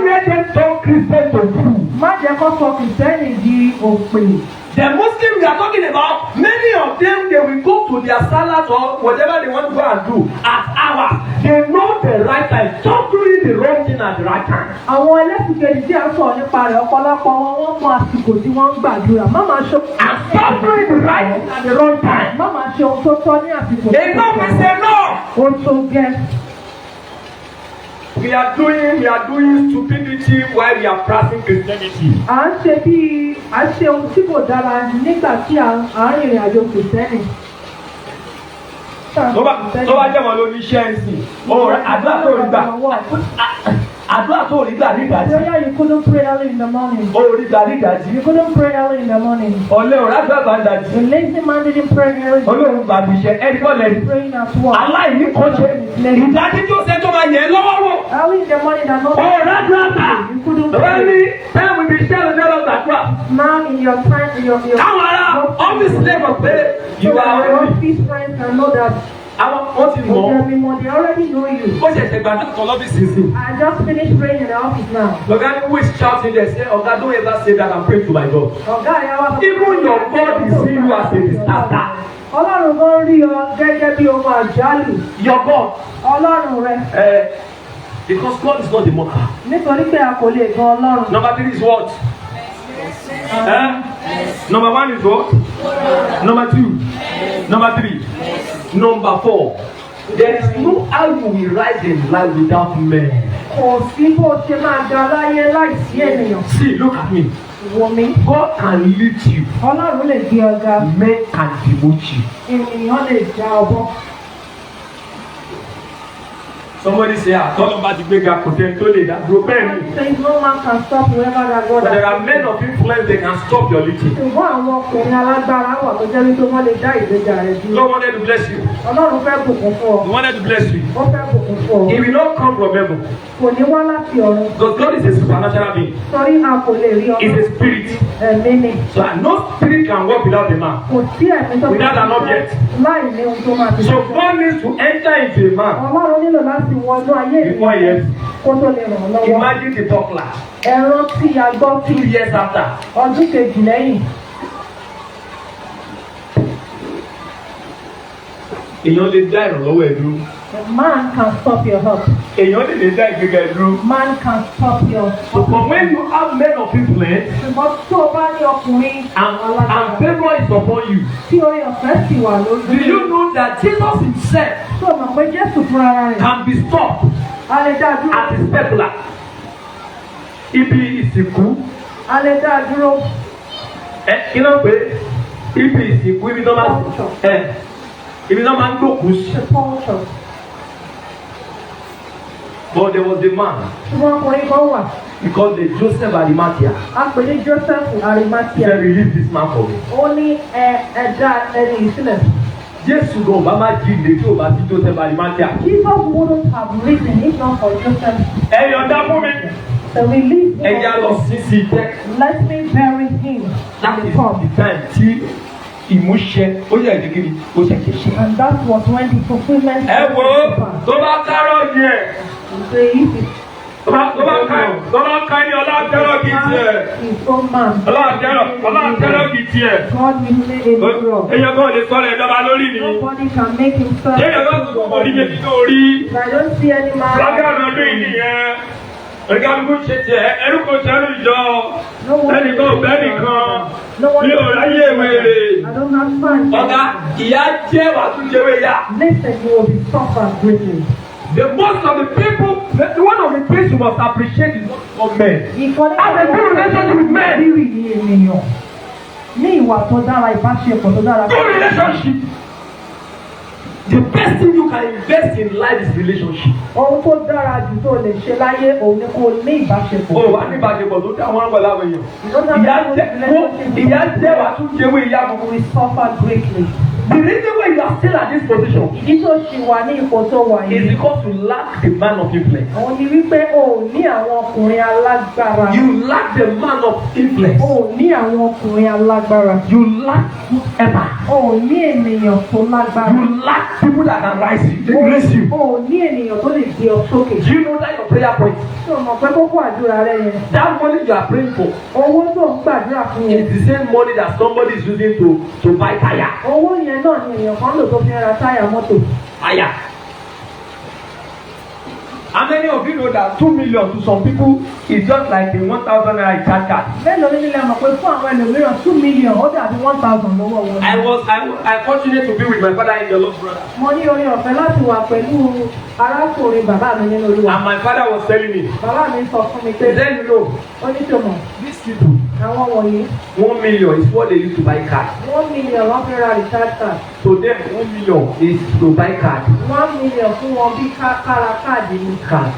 let them talk Christian to you.
Má jẹ́ kó sọ Kìrìsìtẹ́nì di òpè.
The Muslims we are talking about, many of them they will go to their salat or whatever they want to go and do at hours. They know the right time. Stop doing the wrong thing at the right time.
Àwọn ẹlẹ́sìn kejì tí a ń sọ̀rọ̀ nípa rẹ̀ ọ̀pọ̀lọpọ̀ wọ́n mọ àsìkò tí wọ́n ń gbàdúrà. Má máa ṣe
And stop doing the right thing at the wrong time.
má máa ṣe ohun tó tọ́ ní àsìkò.
Enough is enough.
Ó tó gẹ́.
We are doing stupidity while we are practicing Christianity.
À ń ṣe ohun tí kò dára nígbà tí à ń rìnrìn àjò Kìrìsìtẹ́nì.
Tó bá jẹ́ wọn ló ní iṣẹ́ ẹ̀sìn, àdúrà tó rí gbà ní ìdájí.
Prayer you couldn't pray early in the morning.
Ó rí gbà ní ìdájí.
You couldn't pray early in the morning.
Ọ̀lẹ́ ò rágbà bá ń dájí.
The lazy man didn't pray early.
Olóhùn gbàgbé iṣẹ́ ẹni kọ́ lẹ́yìn.
Praying at work.
Aláìní kan ṣe ìdájí tó ṣe tó máa yẹ lọ́wọ́ wò.
Early in the morning that no.
Rágbà bá.
You couldn't
Bẹ́ẹ̀ ni
pray.
bẹ́ẹ̀ mi bí iṣẹ́ ló dé lọ́gbà tó à.
Now in your time, your
Káwọn ará ọ́fíìsì lẹ́kọ̀ọ́ pé
your
ìwà ọ̀rẹ́
office friends can know that
àwọn wọ́n ti mọ̀
they already know you.
ó ṣẹ̀ṣẹ̀ gbà tó lọ́fíìsì sí.
I just finished praying in the office now.
Lọ́gá ní who is shouting there say Oga don't ever say that I'm praying to my God.
Ọ̀gá ìyá wa.
Even your God is seeing you as a disaster.
Ọlọ́run kan rí ọ gẹ́gẹ́ bí ohun àjálù.
Your God.
Ọlọ́run rẹ.
Because God is not the mocker.
Nítorí pé a kò lè gan Ọlọ́run.
Number 3 is what? Number 1 is what? Number 2. Number 3. Number 4. There is no how you will rise in life without men.
Kò sí bó ṣe máa ga láyé láìsí ènìyàn.
See, look at me.
Wò mí.
God can lift you.
Ọlọ́run lè gbé ọ̀gá.
Men can demote you.
Ènìyàn lè já ọbọ̀.
Somebody say, tọ́lọ́mbà ti gbéga kò tẹ́ tó lè dá dúró bẹ́ẹ̀ ni.
Says no man can stop whoever that God
But there are
has.
men of influence that can stop your lifting.
Ṣùgbọ́n àwọn ọkùnrin alágbára wà tó jẹ́ wípé wọ́n lè dá ìgbéga rẹ̀ dúró.
God wanted to bless you.
Ọlọ́run fẹ́ bùkún fún ọ.
He wanted to bless you.
Ó fẹ́ bùkún fún ọ.
He will not come from heaven.
Kò ní wá láti ọ̀run.
Because God is a supernatural being.
Torí a kò lè rí
He's
ọlọ́run.
a spirit.
Ẹ̀mí ni.
So no spirit can work without a man.
Kò sí ẹ̀mí tó
Without an object.
láì ní ohun tó máa fi
So God needs to enter into a man
Ọlọ́run nílò láti wọnú ayé
before he ends.
kó tó lè ràn ọ́ lọ́wọ́.
Imagine the buckler
Ẹran tí a gbọ́
2 years after.
ọdún kejì lẹ́yìn.
Èèyàn lè dá ìrànlọ́wọ́ ẹ̀ dúró.
Man can stop your help.
Èèyàn lè dá ìgbéga ẹ̀ dúró.
Man can stop your.
But when you have men of influence
Ṣùgbọ́n tó o bá ní ọkùnrin
and favour is upon you,
tí orí ọ̀fẹ́ sì wà
do
lórí.
you know that Jesus himself
Tó o mọ̀ pé Jésù fúnra rẹ̀.
can be stopped
A lè dá a dúró.
at his specular? Ibi ìsìnkú.
A lè dá a dúró.
Kí ló ń pè é? Ibi ìsìnkú ibi tó máa ń gbòkú sí.
The culture.
But there was a man
Ṣùgbọ́n ọkùnrin kan wà.
because the Joseph Arimathea
A pè ní Joseph
said
Arimathea.
release this man for me.
Ó ní ẹ̀dá ẹni ìsílẹ̀.
Jésù gan ọba máa jí ilé tí ò bá sí Joseph Arimathea.
Jesus wouldn't have risen if not for Joseph.
Ẹ yọ̀ǹda fún mi.
So release him.
Ẹ yá lọ sí tẹ́.
Let me bury him
That
in
is
the tomb.
the time tí ìmúṣẹ ó yẹ ìdíkiri ó ṣe ṣe ṣe.
And that was when the fulfillment
Ẹ wo tó bá kárọ̀ yẹ. Tọ́lá ká ní ọlọ́tẹ́rọ̀ kì í tiẹ̀. Ọlọ́tẹ́rọ̀ kì í tiẹ̀. Èèyàn kan lè sọ̀rọ̀ ìjọba lórí ni. Èèyàn kan tó kọ̀ ní méjì tó rí. Lágbára ọdún yìí nìyẹn. Ẹ̀gáàmù ṣe tiẹ̀, ẹrú kò sẹ́rù ìjọ. Ẹnìkan ò bẹ́ nìkan. Mi ò ráyè wèrè. Ọ̀gá, ìyá jẹ́ wàá tún jẹ́ wéyà. The most of the people, one of the things you must appreciate is for men. Have a good relationship with men.
Ní ìwà tó dára, ìbáṣepọ̀ tó dára.
Good relationship. The best thing you can invest in life is relationship.
Ohun tó dára jù tó lè ṣe láyé òun ni kó ní ìbáṣepọ̀.
O wà ní ìbáṣepọ̀ tó dá àwọn àgbàlá àwọn èèyàn. Ìyá jẹ́ wàá tún jẹ́ wé ìyá mi.
We suffer greatly.
The reason why you are still at this position
Ìdí tó ṣì wà ní ipò tó wà
is
yìí.
because you lack the man of influence.
Òun ni wípé o ò ní àwọn ọkùnrin alágbára.
You lack the man of influence.
O ò ní àwọn ọkùnrin alágbára.
You lack whoever.
O ò ní ènìyàn tó lágbára.
You lack people that can raise you.
O ò ní ènìyàn tó lè gbé ọ sókè.
Do you know that your prayer point?
Ṣé o mọ̀ pé kókó àdúrà rẹ yẹn?
That money you are praying for
Owó tó ń gbàdúrà fún yẹn.
is the same money that somebody is using to buy tire.
Owó yẹn náà ni èèyàn kan lò tó fi ra táyà mọ́tò.
Tire. How many of you know that 2 million to some people is just like the 1,000 naira recharge card?
Mélòó ní ilé mọ̀ pé fún àwọn ẹlòmíràn 2 million ó dàbí 1,000 lọ́wọ́ wọn.
I fortunate to be with my father in the Lord, brother.
Mo ní oore ọ̀fẹ́ láti wà pẹ̀lú arákùnrin bàbá mi nínú Olúwa.
And my father was telling me,
Bàbá mi sọ fún mi pé
then you know,
ó ní tòmọ̀
these people,
àwọn wọ̀nyí
1 million is what they use to buy car.
1 million wọ́n fi ra recharge card.
To them, 1 million is to buy card.
1 million fún wọn bí kára káàdì ni.
Card.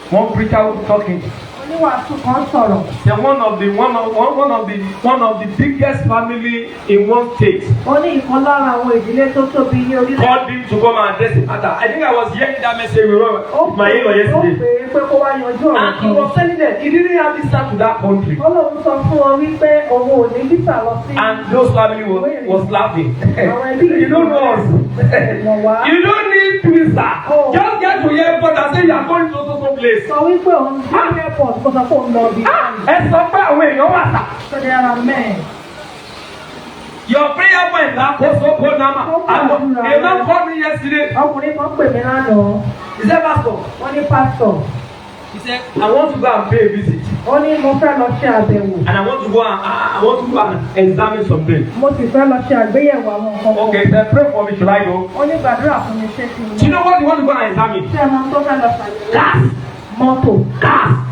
One preacher was talking.
Oníwàásù kan sọ̀rọ̀.
Then one of the biggest family in one state
Ó ní ìkan lára àwọn ìdílé tó tóbi ní orílẹ̀.
called him to come and address the matter. I think I was hearing that message with my in-law
Ó
yesterday.
pè é pé kó wá yanjú ọ̀rọ̀
And he
kan.
was telling them he didn't have visa to that country.
Ọlọ́run sọ fún wọn wípé òun ò ní visa lọ sí.
And those family was laughing. You don't know us. You don't need visa. Just get to airport and say you are going to so place.
Sọ wípé òun ní airport kó sọ fún òun lọ bí.
Ẹ sọ pé àwọn èèyàn wà sá.
So there are men.
Your prayer point na kó nama. A man called me yesterday.
Ọkùnrin kan pè mí lánàá.
He said, Pastor.
Wọ́n ní pastor.
He said, I want to go and pay a visit.
Ó ní mo fẹ́ lọ ṣe àbẹ̀wò.
And I want to go and examine something.
Mo sì fẹ́ lọ ṣe àgbéyẹ̀wò àwọn nǹkan kan.
Okay, then pray for me. Should I go?
Ó ní gbàdúrà fún mi ṣé kí n
Do you know what you want to go and examine?
ṣé ẹ máa tó fẹ́ lọ ṣàyẹ̀wò?
Cars.
Mọ́tò.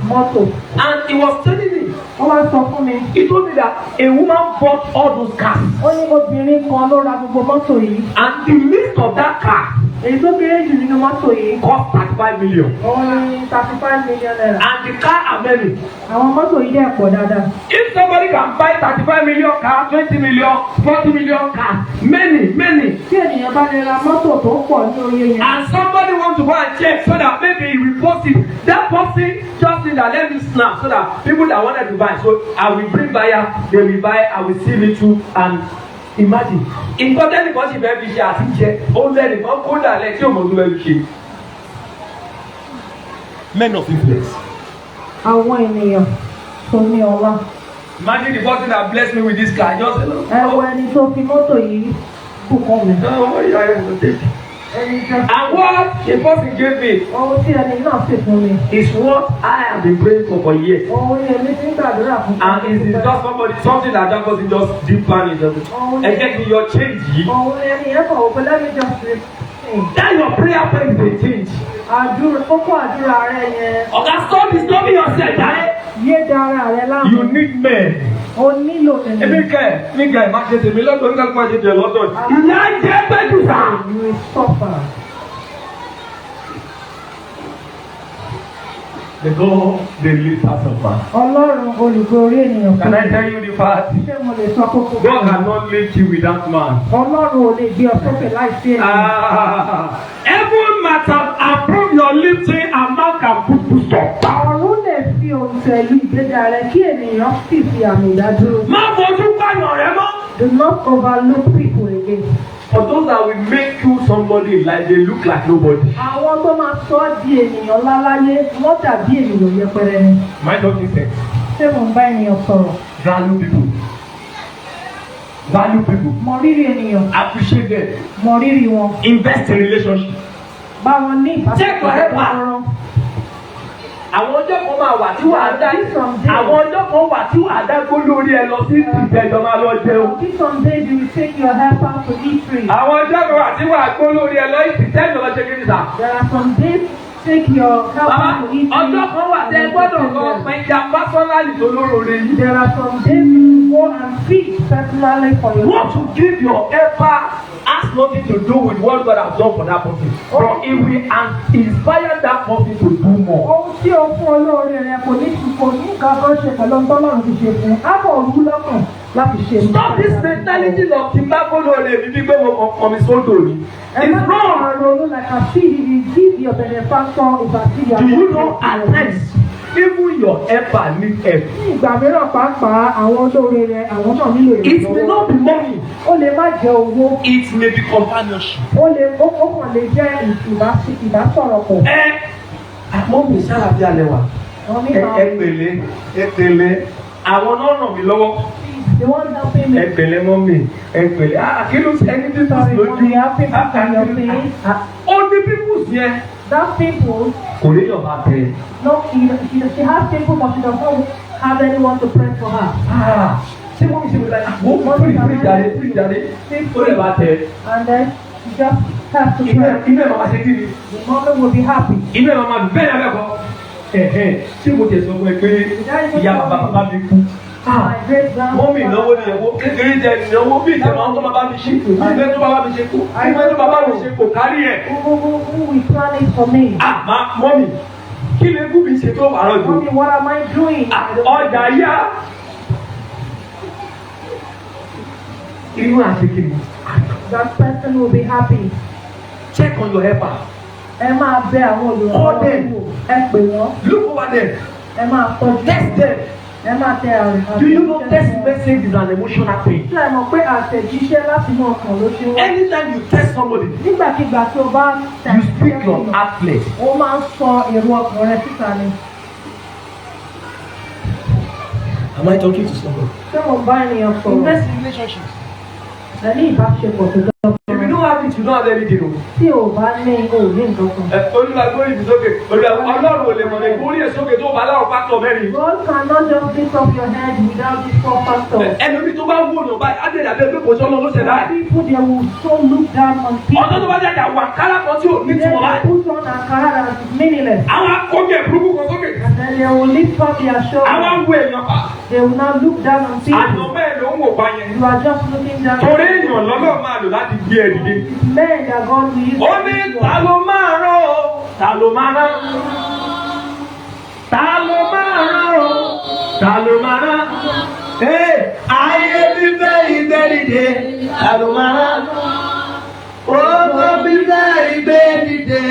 Mọ́tò.
And he was telling me.
Wọ́n wá sọ fún mi.
He told me that a woman bought all those cars.
Ó ní obìnrin kan ló ra gbogbo mọ́tò yìí.
And the list of that car
Èyí tó kéré jù nínú mọ́tò yìí.
cost 35 million.
Ó ní 35 million naira.
And the car are many.
Àwọn mọ́tò yìí dẹ̀ pọ̀ dáadáa.
If somebody can buy 35 million car, 20 million, 40 million car, many.
Tí ènìyàn bá lè ra mọ́tò tó pọ̀ ní oye yẹn.
And somebody wants to go and check so that maybe he will post it. That person just think that let me snap so that people that wanted to buy. So I will bring buyer, they will buy, I will see it too. And imagine. Important because if every share àti jẹ, ó lẹ́nu kan kó dàlẹ́ tí òmò ló ẹrú ṣe. Men of influence.
Àwọn ènìyàn tó ní ọlá.
Imagine the person that blessed me with this car. Just
Ẹ wo ẹni tó fi mọ́tò yìí bùkún mi.
And what the person gave me
Ohun tí ẹni náà sì fún mi.
is what I have been praying for years.
Ohun ni èmi ti ń gbàdúrà fún.
And it is just something that that person just deep plan into it. Ẹ jẹ́ kí your change yìí.
Ohun ni ẹni yẹn kàn wò pé let me just read.
That your prayer point dey change.
Kókó àdúrà rẹ yẹn.
Oga stop disturbing yourself jare.
Yé dára rẹ láàmú.
You need men.
O nílò ènìyàn.
Èmi kẹ̀ má ṣe tèmi lọ́dọ̀ nígbà tí wọ́n ṣe tèmi lọ́dọ̀. Ìyá jẹ́ pẹ́jù sá.
You will suffer.
The God dey lift us up.
Ọlọ́run olùgbòrí ènìyàn.
Can I tell you the fact?
Ṣé mo lè sọ kókó?
God cannot lift you without man.
Ọlọ́run ò lè gbé ọ sókè láìsí ènìyàn.
Heaven might have approved your lifting and man can put stop.
Ọ̀run lè fi ohun tẹ̀lú ìgbéga rẹ kí ènìyàn sì fi àmì ìdádúró.
Má fojú pààyàn rẹ mọ́.
Do not overlook people again.
For those that will make you somebody like they look like nobody.
Àwọn tó máa sọ ọ́ di ènìyàn láláyé wọ́n dàbí ènìyàn yẹpẹrẹ ni.
My talking sense.
Ṣé mo ń bá ènìyàn sọ̀rọ̀?
Value people. Value people.
Mọ rírì ènìyàn.
Appreciate them.
Mọ rírì wọn.
Invest in relationship.
Bá wọn ní ìbáṣepọ̀ ẹ̀kọ́.
Àwọn ọjọ́ kan máa wà tí wàá dá àwọn ọjọ́ kan wà tí wàá dá gbó lórí ẹ lọ sí ìjẹjọ máa lọ jẹun.
Some days you will take your helper to eat free.
Àwọn ọjọ́ kan wà tí wàá gbó lórí ẹ lọ ìjẹjọ lọ jẹ kí ni sà.
There are some days take your helper to eat free.
Ọjọ́ kan wà tẹ gbọ́dọ̀ lọ pẹja pásọ́nálì tó lórore yìí.
There are some days you go and feed personally for your.
What to give your helper has nothing to do with what God has done for that person. But it will inspire that person to do more.
Ohun tí o fún olóore rẹ kò ní nǹkan kan ṣe pẹ̀lú ohun tọ́lọ́run ti ṣe fún un. Á bọ̀ rú lọ́kàn láti ṣe.
Stop this mentality of ti bá gbólóore mi bí pé mo kàn mi sódò ni. It's wrong.
Ronú like a seed if you give your benefactor if a seed you are.
Do you know at times even your helper need help?
Ní ìgbà mìíràn pàápàá àwọn olóore rẹ àwọn náà nílò ìrànlọ́wọ́.
It may not be money.
Ó lè má jẹ owó.
It may be companionship.
Ó kàn lè jẹ́ ìbásọ̀rọ̀ pọ̀.
Àmọ́ mi sára bí alẹ́ wa. Ẹ pẹ̀lẹ́ àwọn náà ràn mí lọ́wọ́.
The one helping me.
Ẹ pẹ̀lẹ́ mọ́ mi kí ló ṣe ẹni tí tó sì lójú. Ó ní pípùs yẹn.
That people.
Kò lè yọ̀ máa tẹ̀.
No, she has people but she does not have anyone to pray for her.
Ṣé wọ́n mi ṣe wọ́n láti wọ́n fún ìjáde ó lè bá tẹ̀.
And then you just have to pray.
Inú ẹ̀ máa ṣe kí ni?
The mother will be happy.
Inú ẹ̀ máa dùn bẹ́ẹ̀ ni abẹ́kọ̀. Ṣé mo tẹ̀ sọ fún ẹ pé ìyá bàbá mi kú? Wọ́n mi ìnáwó ni ẹ̀wọ́ kékeré jẹ ìnáwó bí ìtẹ̀ máa ń tó bàbá mi ṣe kù. Ìgbẹ́ tó bàbá mi ṣe kù. Ìgbẹ́ tó bàbá mi ṣe kù kárí ẹ̀.
Who will plan it for me?
Mọ́mì, kí lè kú mi ṣe tó wàárọ̀ jù?
Mommy, what am I doing?
Ọjà yá. Inú àti kìnnì.
That person will be happy.
Check on your helper.
Ẹ máa bẹ àwọn olùrànlọ́wọ́ wò. Ẹ pè wọ́n.
Look over them.
Ẹ máa tọ́jú.
Test them.
Ẹ máa tẹ àrùn.
Do you know text message is an emotional thing?
Ṣé ẹ mọ̀ pé àtẹ̀jíṣẹ́ láti inú ọkàn ló ṣe wọ́n?
Anytime you text somebody.
Nígbàkigbà tí o bá tẹ̀.
You speak your heart flesh.
O máa ń sọ èrò ọkàn rẹ síta ni.
Am I talking to somebody?
Ṣé mo bá ènìyàn sọ̀rọ̀?
Invest in relationships.
Ẹ ní ìbáṣepọ̀ tó dọ́gba.
If you don't have it, you don't have anything o.
Tí o bá ní o ní nǹkan kan.
Olùgbàgbọ́ ìbùsókè Ọlọ́run ò lè mọ̀ ní ìgbórí èsókè tó bá láwọn pásítọ̀ mẹ́rin.
God cannot just lift up your head without these four factors.
Ẹlòmí tó bá wò lọ báyìí, á dẹ̀ dàbí ẹgbẹ́ kò sọ́nà ló ṣẹ̀dá.
People they will so look down on people.
Ọ̀dọ́ tó bá jẹ́ àjà wà kálá kan tí ò ní
Then
tiwọn
they
báyìí.
put on Ankara that is meaningless.
Àwọn akọ́jẹ́ burúkú kan sókè.
And then they will lift up their
Àwọn
shoulders.
awo èèyàn pa.
They will now look down on people.
Àná bẹ́ẹ̀ ló ń wò bá yẹn.
You are just looking down.
Torí èèyàn lọ́lọ́ máa lò láti gbé ẹ dìde.
Men that God will use.
Ó ní ta ló máa rán o? Ta ló máa rán? Ta ló máa rán o? Ta ló máa rán? Ayé bíbẹ́ ìgbẹ́ dìde. Ta ló máa rán? Owó bíbẹ́ ìgbẹ́ dìde.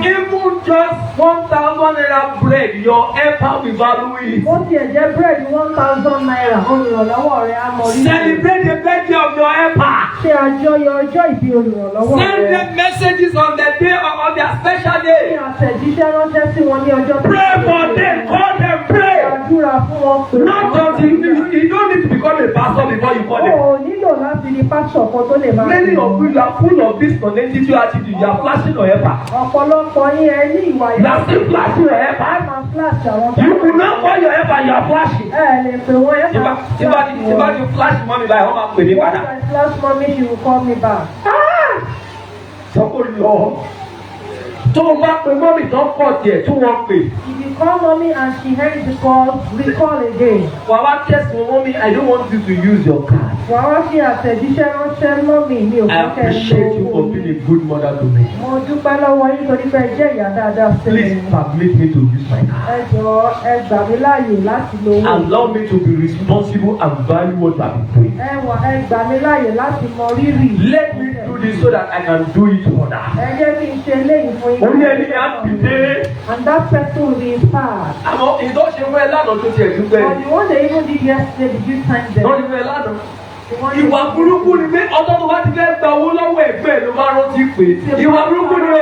Even just 1,000 naira bread, your helper will value it.
Ó tiẹ̀ jẹ́ búrẹ́dì 1,000 naira. Olùrànlọ́wọ́ rẹ̀ á mọ rí.
Celebrate the birthday of your helper.
Ṣé àjọyọ̀ ọjọ́ ìbí olùrànlọ́wọ́
Send
rẹ̀?
them messages on the day of their special
Ní
day.
àtẹ̀jíṣẹ́ ránṣẹ́ sí wọn ní ọjọ́ tó
Pray for them, call them, pray.
Gbàdúrà fún wọn pé.
Not until you don't need to become a pastor before you call them.
O nílò láti di pásọ̀ kan tó lè máa.
Many of you are full of this connectivity attitude. You are flashing your helper.
Ọ̀pọ̀lọpọ̀ yín ẹ ní ìwà
You are still flashing your
ẹ
helper.
máa flash àwọn tó.
You will not call your helper, you are flashing.
Ẹ lè pè wọ́n ẹ máa
Tí bá ti flash money báyìí, wọ́n máa pè mí padà.
Once I flash mommy she will call me back.
Sọ kò lọ. Tó o bá pe mọ́mì tó ń pọ̀ tiẹ̀ tí wọ́n pè.
If you call mommy and she hangs the call, we call again.
Wà wá test me, mommy, I don't want you to use your card.
Wà wá fi àtẹ̀jíṣẹ́ ránṣẹ́ mọ́mì mi ò
I
fẹ́ kẹ́ ẹ
appreciate you for being a good mother to me.
Mo dúpẹ́ lọ́wọ́ yín torí pé ẹ jẹ́ ìyá dáadáa sí mi.
Please permit me to use my card.
Ẹ jọ̀ọ́ ẹ gbà mí láàyè láti lo owó.
Allow me to be responsible and value what I'm doing.
Ẹ gbà mí láàyè láti mọ rírì.
Let me do this so that I can do it to others.
Ẹ jẹ́ kí n ṣe eléyìí fún yín.
Orí ẹni á dìde.
And that person will be inspired.
Àmọ́ ìdánṣe fún ẹ lánàá tó tiẹ̀ dúpẹ́.
But the one they even did yesterday, did you thank them?
Ìdánṣe fún ẹ lánàá. Ìwà burúkú ni pé ọjọ́ tó bá ti fẹ́ gba owó lọ́wọ́ ẹgbẹ́ ló máa rántí pé ìwà burúkú ni o.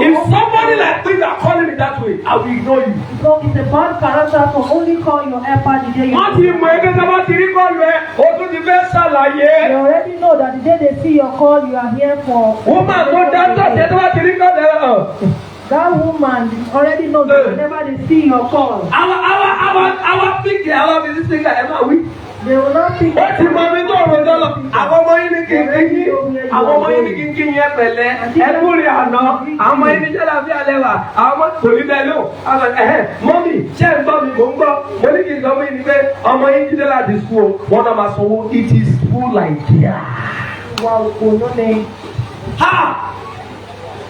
If somebody like me that call me that way, I will ignore you.
So it's a bad character to only call your helper the day you.
Wọ́n ti mọ ẹgbẹ́ sábà ti rí kọ́ọ̀lù ẹ̀, o tún ti fẹ́ ṣàlàyé.
You already know that the day they see your call, you are here for.
Woman tó dáńtọ̀ tẹ́ tó bá ti rí kọ́ọ̀lù ẹ̀ hàn.
That woman already knows that whenever they see your call.
Our picture, our business speaker, ẹ̀ máa wí.
They will not think.
Ó ti mọ mi tó ọ̀rọ̀ dọ́lọ̀. Àwọn ọmọ yín ní kínkín. Àwọn ọmọ yín ní kínkín yẹn pẹ̀lẹ́. Ẹkú rí àná. Àwọn ọmọ yín ní jẹ́lá bí alẹ́ wà. Àwọn ọmọ kò ní bẹ́ẹ̀ lò. Mọ́mì ṣé ń gbọ́ mi mò ń gbọ́. Mo ní kí n sọ fún yín ni pé ọmọ yín jíde láti school. Wọ́n náà máa sanwó. It is school like here.
Wà òkò lónìí.
Ha!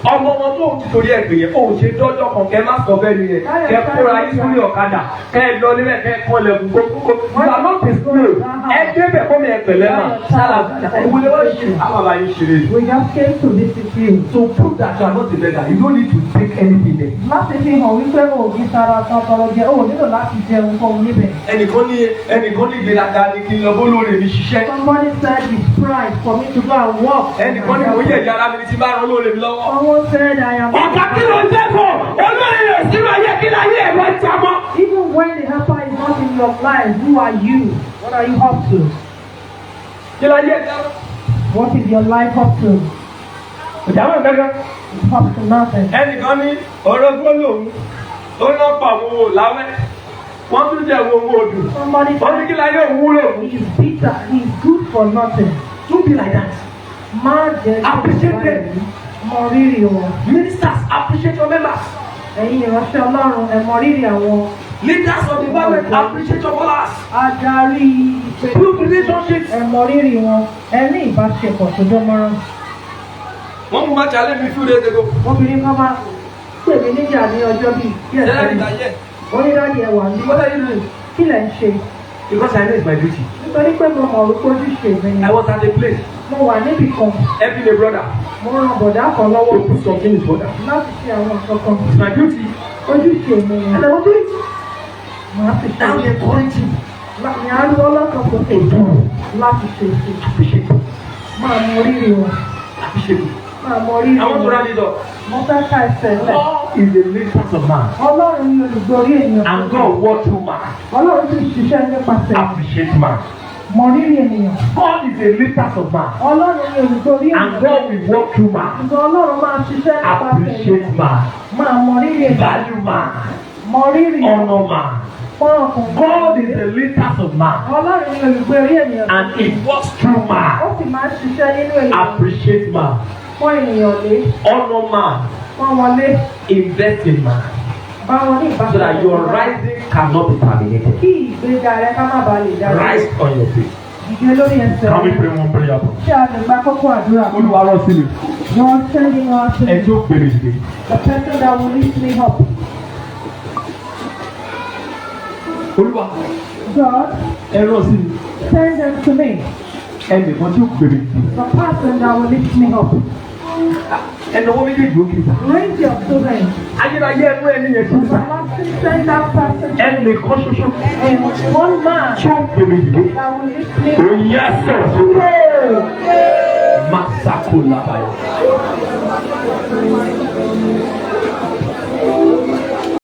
Ọmọ wọn tó ti torí ẹgbẹ́ yẹn, ó ṣe dọ́jọ́ kan kẹ́ má sọ bẹ́ẹ̀ nìyẹn, kẹ́ kóra yín sórí ọ̀kadà, kẹ́ lọ nílẹ̀ kẹ́ kọ́ lẹ́kùn gbogbo. Ìgbà náà ti sùn lò, ẹ débẹ̀ fún mi ẹ̀pẹ̀lẹ́ náà. Sára ìwúlẹ̀ wọ́n ṣe àwọn àbáyé ṣeré.
We just came to visit you.
To prove that you are not a beggar, you don't need to take anything there.
Láti fi hàn wípé o kì í sara tọkọrọ jẹ, o nílò láti jẹun kọ́ níbẹ̀.
Ẹnìkan ní ìgbéraga ni kí n lọ bó lóore mi ṣiṣẹ́.
Somebody said it's pride for me to go and work.
Ẹnìkan ní mo yẹ ìyá ara mi ti bá rán lóore mi lọ́wọ́.
Someone said I am.
Ọ̀gá kí ló ń dẹ́kọ̀? Olórí rẹ̀ sínú ayé kí láyé ẹ̀rọ ìjàmọ́.
Even when the helper is not in your life, who are you? What are you up to?
Kí láyé ẹ̀jẹ̀?
What is your life up to?
Ìjàmọ́ gángan.
It's up to nothing.
Ẹnìkan ní ọ̀rọ̀ gbólóhùn ó ná pa àwọn owó láwẹ́. Wọ́n tún jẹ́ owó odò.
Somebody
Wọ́n ní kí láyé òwúrò.
he is bitter, he is good for nothing.
Don't be like that.
Máa jẹ́
Appreciate them.
Mọ rírì wọn.
Ministers appreciate your members.
Ẹ̀yin ìránṣẹ́ Ọlọ́run ẹ mọ rírì àwọn.
Leaders of the government appreciate your followers.
Adarí ìpè.
Build relationships.
Ẹ mọ rírì wọn. Ẹ ní ìbáṣepọ̀ tó dánmọ́rán.
Wọ́n mú máa challenge me few days ago.
Obìnrin kan máa pè mí níjà ní ọjọ́ bíi díẹ̀ sẹ́yìn. Wọ́n ní dáàdi ẹ̀wà ní.
What are you doing?
Kí lẹ̀ ń ṣe?
Because I know it's my duty.
Nítorí pé mo mọ̀ wípé ojúṣe mi ni.
I was at a place
Mo wà níbì kan.
helping a brother
Mo ràn bọ̀dá kan lọ́wọ́
to put something in his brother.
láti ṣe àwọn nǹkan kan.
It's my duty.
Ojúṣe mi ni.
And I will do it.
Màá sì ṣe.
Now we encourage him.
Ní àárọ̀ ọlọ́kan kò tó láti ṣe sí.
Appreciate him.
Máa mọ rírì wọn.
Appreciate him.
Máa mọ rírì
I want to
wọn.
round it up.
Mo fẹ́ ká ẹsẹ̀ lẹ̀.
God is the leader of man.
Ọlọ́run ni olùgbòrí ènìyàn.
And God works through man.
Ọlọ́run sì ṣiṣẹ́ nípasẹ̀.
Appreciate man.
Mọ rírì ènìyàn.
God is the leader of man.
Ọlọ́run ni olùgbòrí
And
ènìyàn.
God will work through man.
Ṣùgbọ́n Ọlọ́run máa ṣiṣẹ́ nípasẹ̀.
Appreciate man.
Máa mọ rírì ènìyàn.
Value man.
Mọ rírì
Honor man.
pọ́nrọ̀kùn.
God is the leader of man.
Ọlọ́run ni olùgbòrí ènìyàn.
And he works through
Ó
man.
sì máa ṣiṣẹ́ nínú ènìyàn.
Appreciate man.
Pọ́n ènìyàn lé.
Honor man.
Pọ́n wọn lé.
Invest in man.
Bá wọn ní
So that
ìbáṣepọ̀.
your rising cannot be terminated.
Kí ìgbéga rẹ ká má bàa lè dára.
Rise on your feet.
Dìde lórí ẹsẹ̀.
Can we pray one prayer?
Ṣé a lè gba kókó àdúrà?
Olúwa rán sí mi.
God sending us to
Ẹ tí ó gbèrè dìde.
the person that will lift me up.
Olúwa
God
ẹ rán sí mi.
send them to me.
Ẹnìkan tí ó gbèrè dìde.
The person that will lift me up.
Ẹnìwọ́ méjèèjì ó kì í sá.
Raise your children.
Ayérayé ẹnu ẹni yẹn kì í sá.
Send that person.
Ẹnìkan ṣoṣo
And one man
tí ó gbèrè dìde.
that will lift me up.
Òyìn ẹsẹ̀ sókè. Masako labayọ.